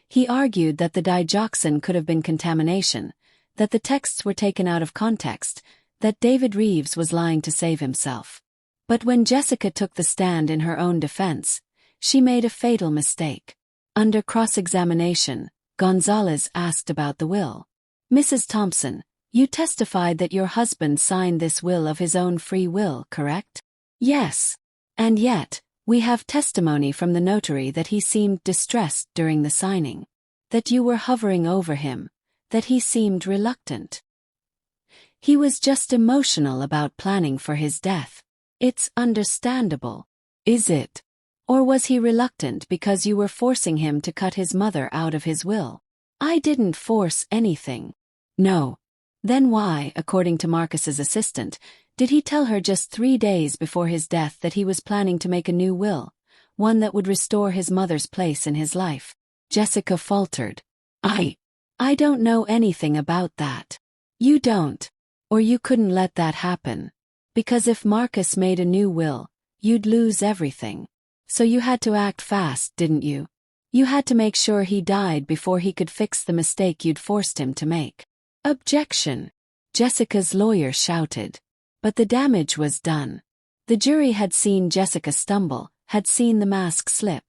Speaker 1: He argued that the digoxin could have been contamination, that the texts were taken out of context, that David Reeves was lying to save himself. But when Jessica took the stand in her own defense, she made a fatal mistake. Under cross-examination, Gonzalez asked about the will. Mrs. Thompson, you testified that your husband signed this will of his own free will, correct? Yes. And yet, we have testimony from the notary that he seemed distressed during the signing. That you were hovering over him, that he seemed reluctant. He was just emotional about planning for his death. It's understandable. Is it? Or was he reluctant because you were forcing him to cut his mother out of his will? I didn't force anything. No. Then why, according to Marcus's assistant, did he tell her just 3 days before his death that he was planning to make a new will, one that would restore his mother's place in his life? Jessica faltered. I don't know anything about that. You don't. Or you couldn't let that happen. Because if Marcus made a new will, you'd lose everything. So you had to act fast, didn't you? You had to make sure he died before he could fix the mistake you'd forced him to make. Objection! Jessica's lawyer shouted. But the damage was done. The jury had seen Jessica stumble, had seen the mask slip.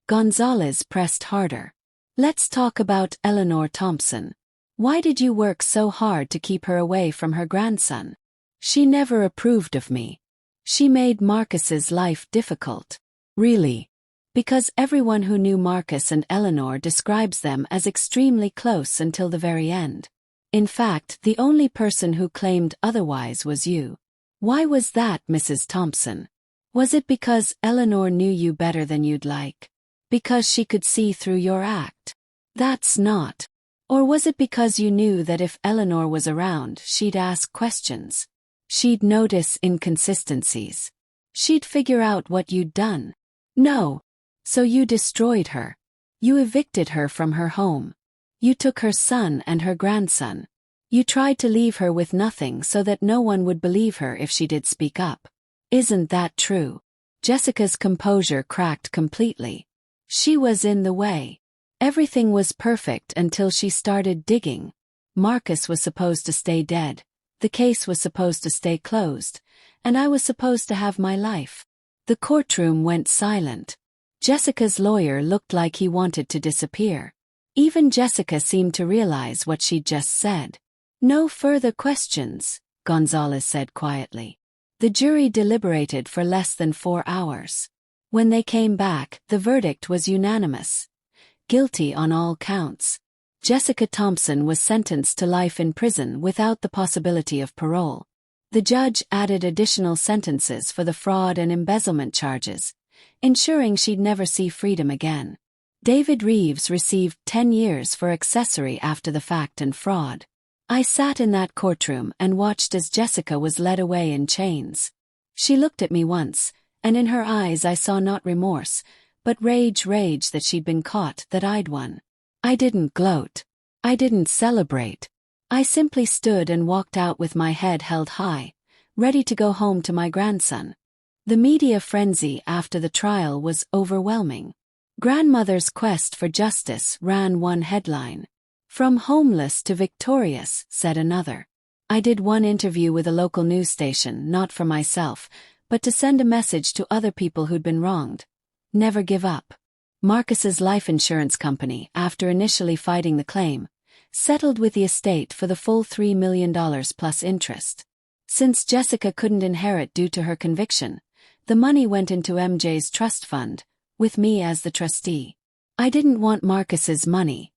Speaker 1: Gonzalez pressed harder. Let's talk about Eleanor Thompson. Why did you work so hard to keep her away from her grandson? She never approved of me. She made Marcus's life difficult. Really? Because everyone who knew Marcus and Eleanor describes them as extremely close until the very end. In fact, the only person who claimed otherwise was you. Why was that, Mrs. Thompson? Was it because Eleanor knew you better than you'd like? Because she could see through your act? That's not. Or was it because you knew that if Eleanor was around, she'd ask questions? She'd notice inconsistencies. She'd figure out what you'd done. No. So you destroyed her. You evicted her from her home. You took her son and her grandson. You tried to leave her with nothing so that no one would believe her if she did speak up. Isn't that true? Jessica's composure cracked completely. She was in the way. Everything was perfect until she started digging. Marcus was supposed to stay dead. The case was supposed to stay closed, and I was supposed to have my life. The courtroom went silent. Jessica's lawyer looked like he wanted to disappear. Even Jessica seemed to realize what she'd just said. No further questions, Gonzalez said quietly. The jury deliberated for less than 4 hours. When they came back, the verdict was unanimous. Guilty on all counts. Jessica Thompson was sentenced to life in prison without the possibility of parole. The judge added additional sentences for the fraud and embezzlement charges, ensuring she'd never see freedom again. David Reeves received 10 years for accessory after the fact and fraud. I sat in that courtroom and watched as Jessica was led away in chains. She looked at me once, and in her eyes I saw not remorse, but rage that she'd been caught, that I'd won. I didn't gloat. I didn't celebrate. I simply stood and walked out with my head held high, ready to go home to my grandson. The media frenzy after the trial was overwhelming. Grandmother's quest for justice ran one headline. From homeless to victorious, said another. I did one interview with a local news station, not for myself, but to send a message to other people who'd been wronged. Never give up. Marcus's life insurance company, after initially fighting the claim, settled with the estate for the full $3 million plus interest. Since Jessica couldn't inherit due to her conviction, the money went into MJ's trust fund, with me as the trustee. I didn't want Marcus's money.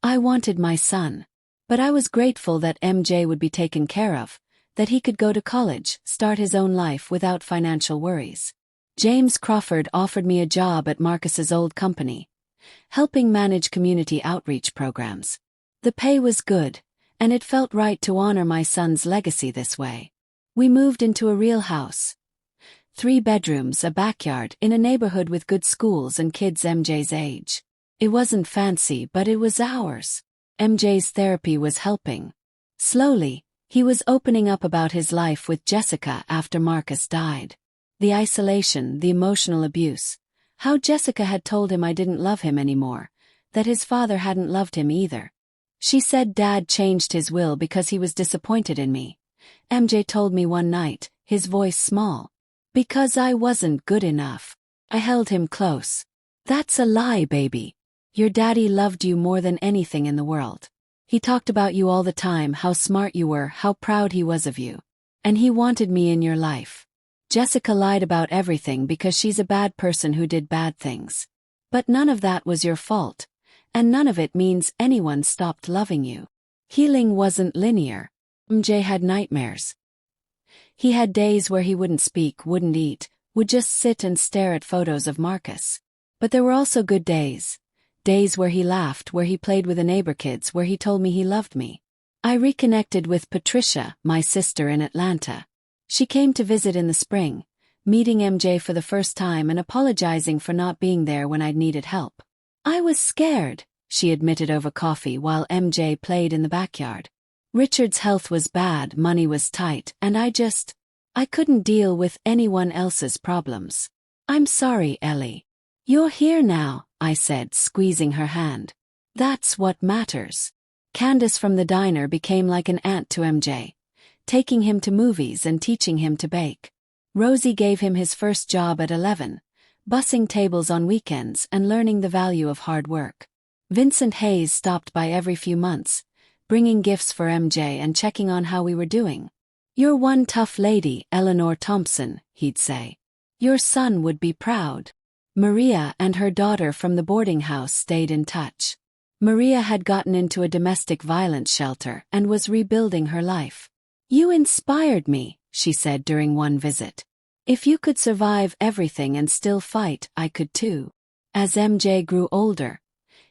Speaker 1: I wanted my son. But I was grateful that MJ would be taken care of, that he could go to college, start his own life without financial worries. James Crawford offered me a job at Marcus's old company, helping manage community outreach programs. The pay was good, and it felt right to honor my son's legacy this way. We moved into a real house. 3 bedrooms, a backyard, in a neighborhood with good schools and kids MJ's age. It wasn't fancy, but it was ours. MJ's therapy was helping. Slowly, he was opening up about his life with Jessica after Marcus died. The isolation, the emotional abuse. How Jessica had told him I didn't love him anymore, that his father hadn't loved him either. She said Dad changed his will because he was disappointed in me. MJ told me one night, his voice small. Because I wasn't good enough. I held him close. That's a lie, baby. Your daddy loved you more than anything in the world. He talked about you all the time, how smart you were, how proud he was of you. And he wanted me in your life. Jessica lied about everything because she's a bad person who did bad things. But none of that was your fault. And none of it means anyone stopped loving you. Healing wasn't linear. MJ had nightmares. He had days where he wouldn't speak, wouldn't eat, would just sit and stare at photos of Marcus. But there were also good days. Days where he laughed, where he played with the neighbor kids, where he told me he loved me. I reconnected with Patricia, my sister in Atlanta. She came to visit in the spring, meeting MJ for the first time and apologizing for not being there when I'd needed help. I was scared, she admitted over coffee while MJ played in the backyard. Richard's health was bad, money was tight, and I couldn't deal with anyone else's problems. I'm sorry, Ellie. You're here now, I said, squeezing her hand. That's what matters. Candace from the diner became like an aunt to MJ, taking him to movies and teaching him to bake. Rosie gave him his first job at 11, bussing tables on weekends and learning the value of hard work. Vincent Hayes stopped by every few months, bringing gifts for MJ and checking on how we were doing. You're one tough lady, Eleanor Thompson, he'd say. Your son would be proud. Maria and her daughter from the boarding house stayed in touch. Maria had gotten into a domestic violence shelter and was rebuilding her life. You inspired me, she said during one visit. If you could survive everything and still fight, I could too. As MJ grew older,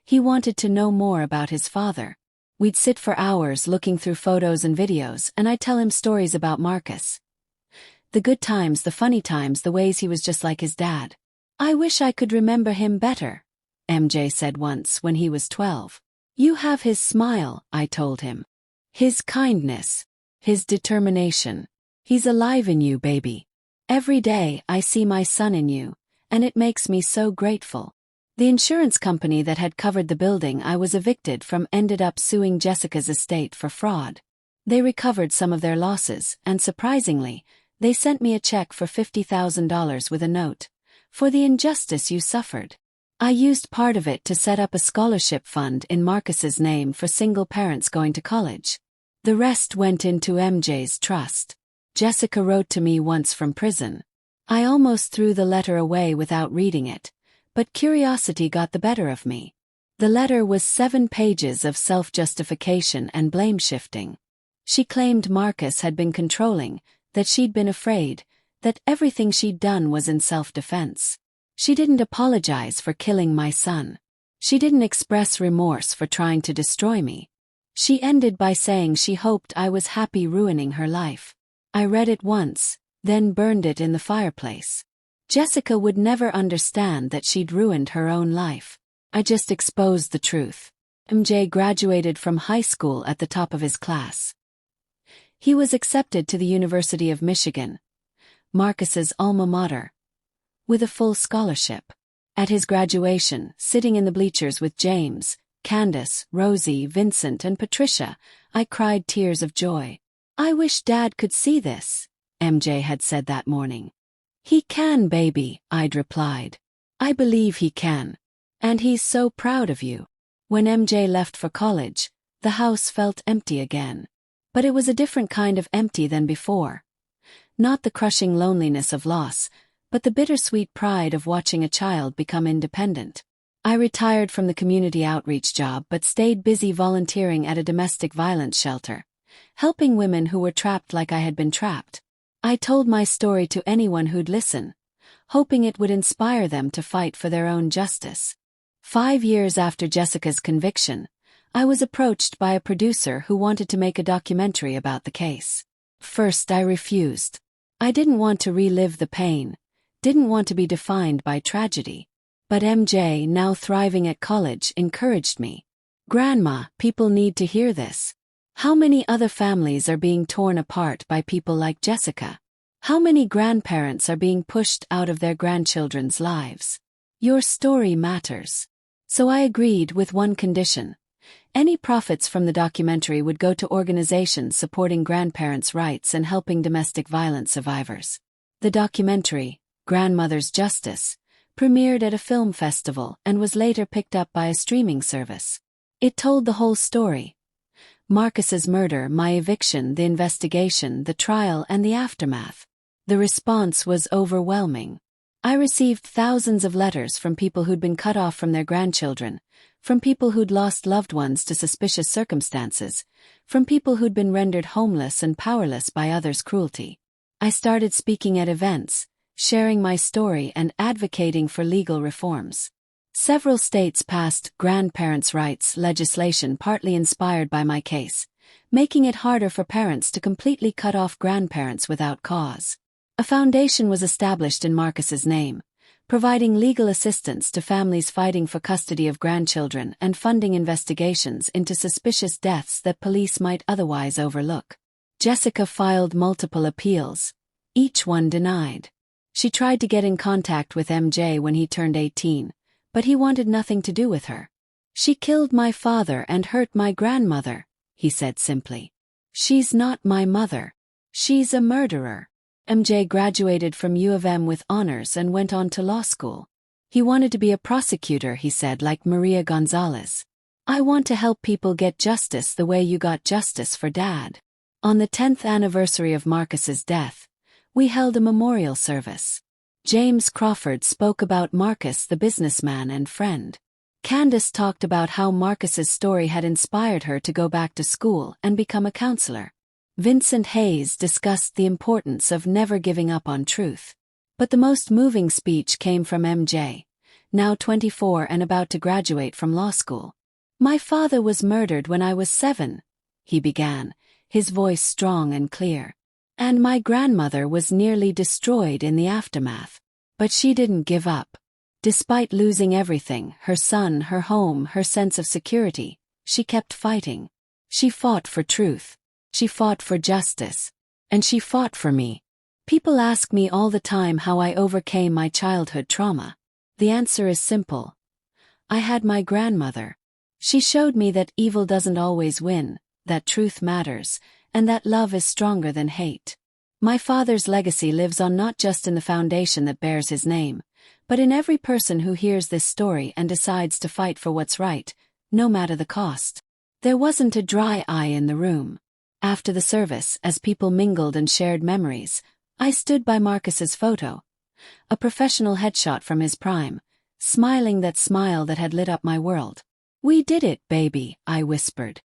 Speaker 1: he wanted to know more about his father. We'd sit for hours looking through photos and videos, and I'd tell him stories about Marcus. The good times, the funny times, the ways he was just like his dad. I wish I could remember him better, MJ said once when he was 12. You have his smile, I told him. His kindness. His determination. He's alive in you, baby. Every day I see my son in you, and it makes me so grateful. The insurance company that had covered the building I was evicted from ended up suing Jessica's estate for fraud. They recovered some of their losses, and surprisingly, they sent me a check for $50,000 with a note. For the injustice you suffered. I used part of it to set up a scholarship fund in Marcus's name for single parents going to college. The rest went into MJ's trust. Jessica wrote to me once from prison. I almost threw the letter away without reading it, but curiosity got the better of me. The letter was 7 pages of self-justification and blame-shifting. She claimed Marcus had been controlling, that she'd been afraid, that everything she'd done was in self-defense. She didn't apologize for killing my son. She didn't express remorse for trying to destroy me. She ended by saying she hoped I was happy ruining her life. I read it once, then burned it in the fireplace. Jessica would never understand that she'd ruined her own life. I just exposed the truth. MJ graduated from high school at the top of his class. He was accepted to the University of Michigan, Marcus's alma mater, with a full scholarship. At his graduation, sitting in the bleachers with James, Candace, Rosie, Vincent, and Patricia, I cried tears of joy. "I wish Dad could see this," MJ had said that morning. "He can, baby," I'd replied. "I believe he can. And he's so proud of you." When MJ left for college, the house felt empty again. But it was a different kind of empty than before. Not the crushing loneliness of loss, but the bittersweet pride of watching a child become independent. I retired from the community outreach job but stayed busy volunteering at a domestic violence shelter, helping women who were trapped like I had been trapped. I told my story to anyone who'd listen, hoping it would inspire them to fight for their own justice. 5 years after Jessica's conviction, I was approached by a producer who wanted to make a documentary about the case. First, I refused. I didn't want to relive the pain, didn't want to be defined by tragedy. But MJ, now thriving at college, encouraged me. "Grandma, people need to hear this. How many other families are being torn apart by people like Jessica? How many grandparents are being pushed out of their grandchildren's lives? Your story matters." So I agreed with one condition. Any profits from the documentary would go to organizations supporting grandparents' rights and helping domestic violence survivors. The documentary, Grandmother's Justice, premiered at a film festival and was later picked up by a streaming service. It told the whole story. Marcus's murder, my eviction, the investigation, the trial, and the aftermath. The response was overwhelming. I received thousands of letters from people who'd been cut off from their grandchildren, from people who'd lost loved ones to suspicious circumstances, from people who'd been rendered homeless and powerless by others' cruelty. I started speaking at events, sharing my story and advocating for legal reforms. Several states passed grandparents' rights legislation partly inspired by my case, making it harder for parents to completely cut off grandparents without cause. A foundation was established in Marcus's name, providing legal assistance to families fighting for custody of grandchildren and funding investigations into suspicious deaths that police might otherwise overlook. Jessica filed multiple appeals, each one denied. She tried to get in contact with MJ when he turned 18, but he wanted nothing to do with her. "She killed my father and hurt my grandmother," he said simply. "She's not my mother. She's a murderer." MJ graduated from U of M with honors and went on to law school. He wanted to be a prosecutor, he said, like Maria Gonzalez. "I want to help people get justice the way you got justice for Dad." On the 10th anniversary of Marcus's death, we held a memorial service. James Crawford spoke about Marcus, the businessman and friend. Candace talked about how Marcus's story had inspired her to go back to school and become a counselor. Vincent Hayes discussed the importance of never giving up on truth. But the most moving speech came from MJ, now 24 and about to graduate from law school. "My father was murdered when I was 7, he began, his voice strong and clear. "And my grandmother was nearly destroyed in the aftermath. But she didn't give up. Despite losing everything, her son, her home, her sense of security, she kept fighting. She fought for truth. She fought for justice. And she fought for me." People ask me all the time how I overcame my childhood trauma. The answer is simple. I had my grandmother. She showed me that evil doesn't always win, that truth matters, and that love is stronger than hate. My father's legacy lives on not just in the foundation that bears his name, but in every person who hears this story and decides to fight for what's right, no matter the cost. There wasn't a dry eye in the room. After the service, as people mingled and shared memories, I stood by Marcus's photo, a professional headshot from his prime, smiling that smile that had lit up my world. "We did it, baby," I whispered.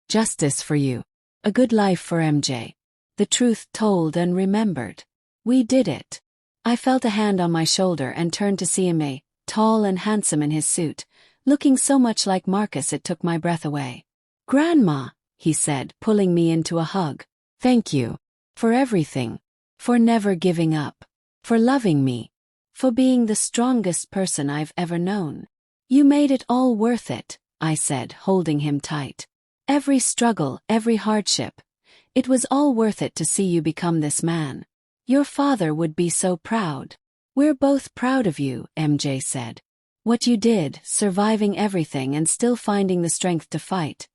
Speaker 1: "Justice for you. A good life for MJ. The truth told and remembered. We did it." I felt a hand on my shoulder and turned to see him, tall and handsome in his suit, looking so much like Marcus it took my breath away. "Grandma," he said, pulling me into a hug. "Thank you. For everything. For never giving up. For loving me. For being the strongest person I've ever known. You made it all worth it, I said, holding him tight. Every struggle, every hardship. It was all worth it to see you become this man. Your father would be so proud. We're both proud of you, MJ said. What you did, surviving everything and still finding the strength to fight.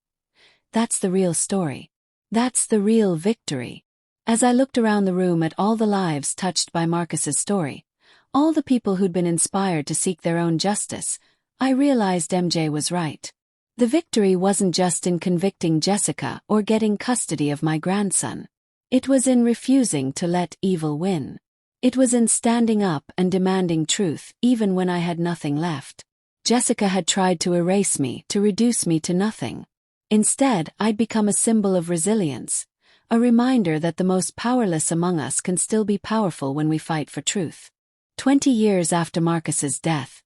Speaker 1: That's the real story. That's the real victory. As I looked around the room at all the lives touched by Marcus's story, all the people who'd been inspired to seek their own justice, I realized MJ was right. The victory wasn't just in convicting Jessica or getting custody of my grandson. It was in refusing to let evil win. It was in standing up and demanding truth even when I had nothing left. Jessica had tried to erase me, to reduce me to nothing. Instead, I'd become a symbol of resilience, a reminder that the most powerless among us can still be powerful when we fight for truth. 20 years after Marcus's death,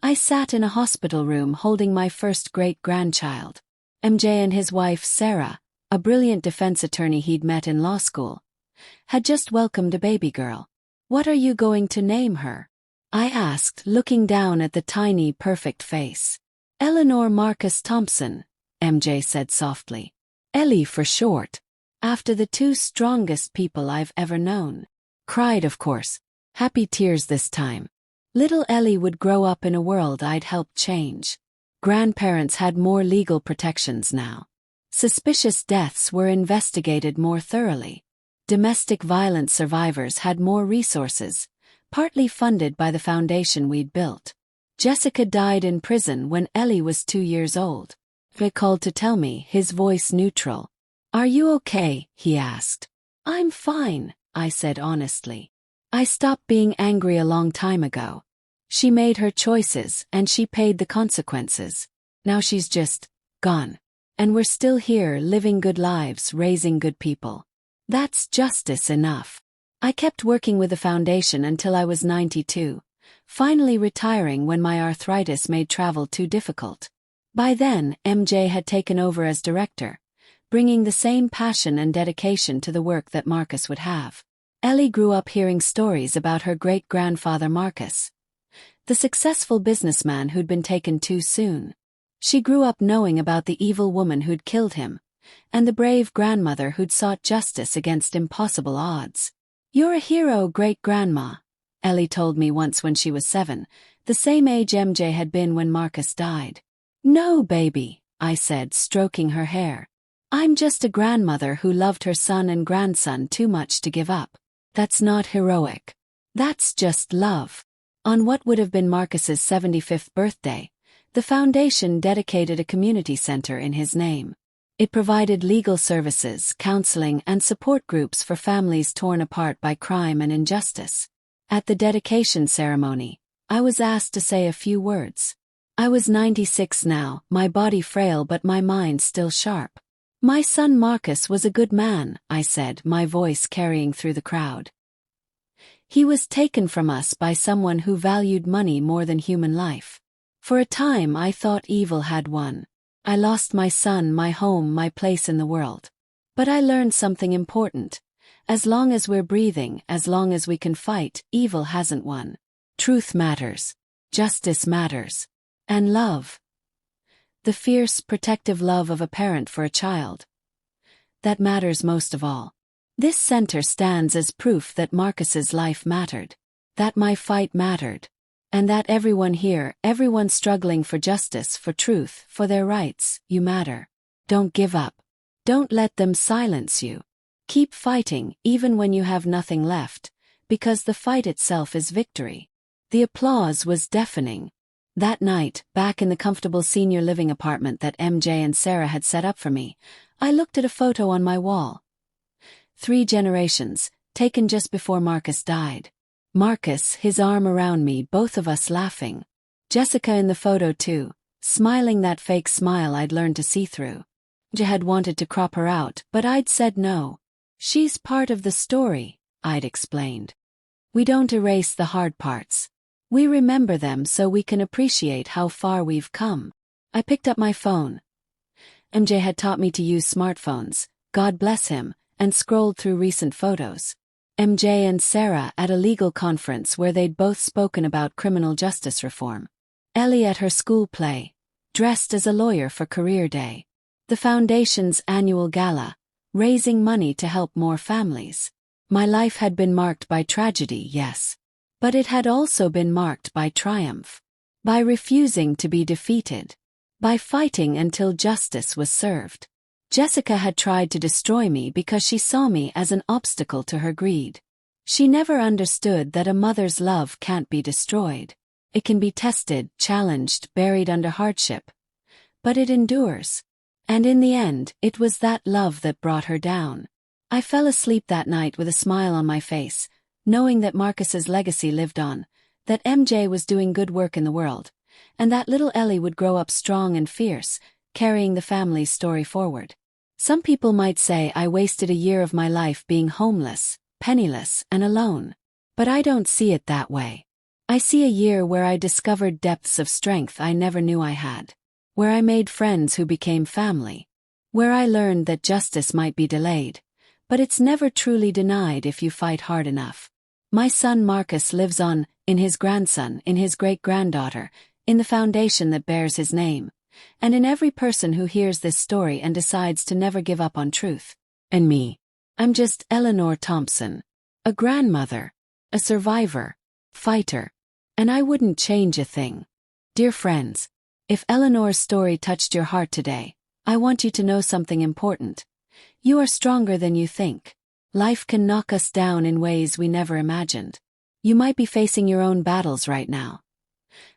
Speaker 1: I sat in a hospital room holding my first great-grandchild. MJ and his wife Sarah, a brilliant defense attorney he'd met in law school, had just welcomed a baby girl. "What are you going to name her?" I asked, looking down at the tiny, perfect face. "Eleanor Marcus Thompson," MJ said softly. "Ellie for short. After the two strongest people I've ever known." Cried, of course. Happy tears this time. Little Ellie would grow up in a world I'd helped change. Grandparents had more legal protections now. Suspicious deaths were investigated more thoroughly. Domestic violence survivors had more resources, partly funded by the foundation we'd built. Jessica died in prison when Ellie was 2 years old. He called to tell me, his voice neutral. "Are you okay?" he asked. "I'm fine," I said honestly. "I stopped being angry a long time ago. She made her choices and she paid the consequences. Now she's just gone. And we're still here living good lives, raising good people. That's justice enough." I kept working with the foundation until I was 92, finally retiring when my arthritis made travel too difficult. By then, MJ had taken over as director, bringing the same passion and dedication to the work that Marcus would have. Ellie grew up hearing stories about her great-grandfather Marcus, the successful businessman who'd been taken too soon. She grew up knowing about the evil woman who'd killed him, and the brave grandmother who'd sought justice against impossible odds. "You're a hero, great-grandma," Ellie told me once when she was 7, the same age MJ had been when Marcus died. "No, baby," I said, stroking her hair. "I'm just a grandmother who loved her son and grandson too much to give up. That's not heroic. That's just love." On what would have been Marcus's 75th birthday, the foundation dedicated a community center in his name. It provided legal services, counseling, and support groups for families torn apart by crime and injustice. At the dedication ceremony, I was asked to say a few words. I was 96 now, my body frail but my mind still sharp. "My son Marcus was a good man," I said, my voice carrying through the crowd. "He was taken from us by someone who valued money more than human life. For a time I thought evil had won. I lost my son, my home, my place in the world. But I learned something important. As long as we're breathing, as long as we can fight, evil hasn't won. Truth matters. Justice matters. And love. The fierce, protective love of a parent for a child. That matters most of all. This center stands as proof that Marcus's life mattered. That my fight mattered. And that everyone here, everyone struggling for justice, for truth, for their rights, you matter. Don't give up. Don't let them silence you. Keep fighting, even when you have nothing left, because the fight itself is victory." The applause was deafening. That night, back in the comfortable senior living apartment that MJ and Sarah had set up for me, I looked at a photo on my wall. 3 generations, taken just before Marcus died. Marcus, his arm around me, both of us laughing. Jessica in the photo too, smiling that fake smile I'd learned to see through. MJ had wanted to crop her out, but I'd said no. "She's part of the story," I'd explained. "We don't erase the hard parts. We remember them so we can appreciate how far we've come." I picked up my phone. MJ had taught me to use smartphones, God bless him, and scrolled through recent photos. MJ and Sarah at a legal conference where they'd both spoken about criminal justice reform. Ellie at her school play, dressed as a lawyer for Career Day. The Foundation's annual gala, raising money to help more families. My life had been marked by tragedy, yes. But it had also been marked by triumph. By refusing to be defeated. By fighting until justice was served. Jessica had tried to destroy me because she saw me as an obstacle to her greed. She never understood that a mother's love can't be destroyed. It can be tested, challenged, buried under hardship. But it endures. And in the end, it was that love that brought her down. I fell asleep that night with a smile on my face, knowing that Marcus's legacy lived on, that MJ was doing good work in the world, and that little Ellie would grow up strong and fierce, carrying the family's story forward. Some people might say I wasted a year of my life being homeless, penniless, and alone. But I don't see it that way. I see a year where I discovered depths of strength I never knew I had. Where I made friends who became family. Where I learned that justice might be delayed, but it's never truly denied if you fight hard enough. My son Marcus lives on, in his grandson, in his great-granddaughter, in the foundation that bears his name, and in every person who hears this story and decides to never give up on truth. And me. I'm just Eleanor Thompson. A grandmother. A survivor. Fighter. And I wouldn't change a thing. Dear friends, if Eleanor's story touched your heart today, I want you to know something important. You are stronger than you think. Life can knock us down in ways we never imagined. You might be facing your own battles right now.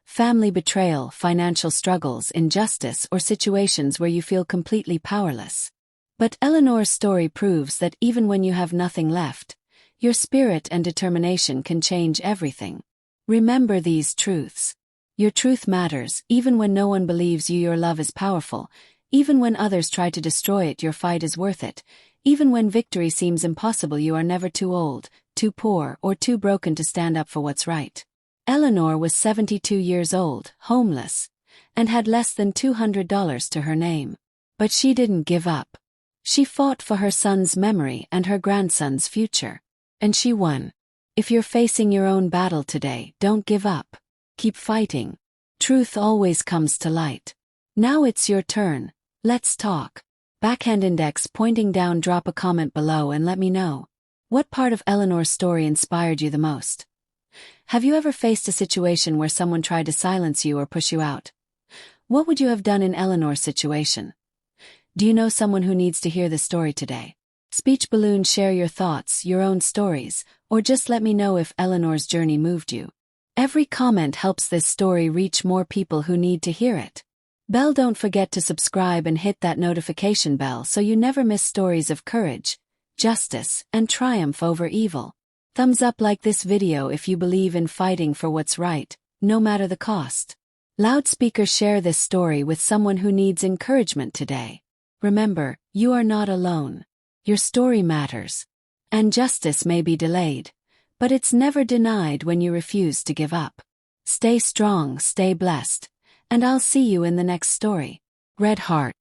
Speaker 1: Family betrayal, financial struggles, injustice, or situations where you feel completely powerless. But Eleanor's story proves that even when you have nothing left, your spirit and determination can change everything. Remember these truths. Your truth matters, even when no one believes you. Your love is powerful. Even when others try to destroy it, your fight is worth it. Even when victory seems impossible, you are never too old, too poor, or too broken to stand up for what's right. Eleanor was 72 years old, homeless, and had less than $200 to her name. But she didn't give up. She fought for her son's memory and her grandson's future. And she won. If you're facing your own battle today, don't give up. Keep fighting. Truth always comes to light. Now it's your turn. Let's talk. Backhand index pointing down. Drop a comment below and let me know. What part of Eleanor's story inspired you the most? Have you ever faced a situation where someone tried to silence you or push you out? What would you have done in Eleanor's situation? Do you know someone who needs to hear this story today? Speech balloon. Share your thoughts, your own stories, or just let me know if Eleanor's journey moved you. Every comment helps this story reach more people who need to hear it. Bell. Don't forget to subscribe and hit that notification bell so you never miss stories of courage, justice, and triumph over evil. Thumbs up. Like this video if you believe in fighting for what's right, no matter the cost. Loudspeaker. Share this story with someone who needs encouragement today. Remember, you are not alone. Your story matters. And justice may be delayed, but it's never denied when you refuse to give up. Stay strong, stay blessed, and I'll see you in the next story. Red Heart.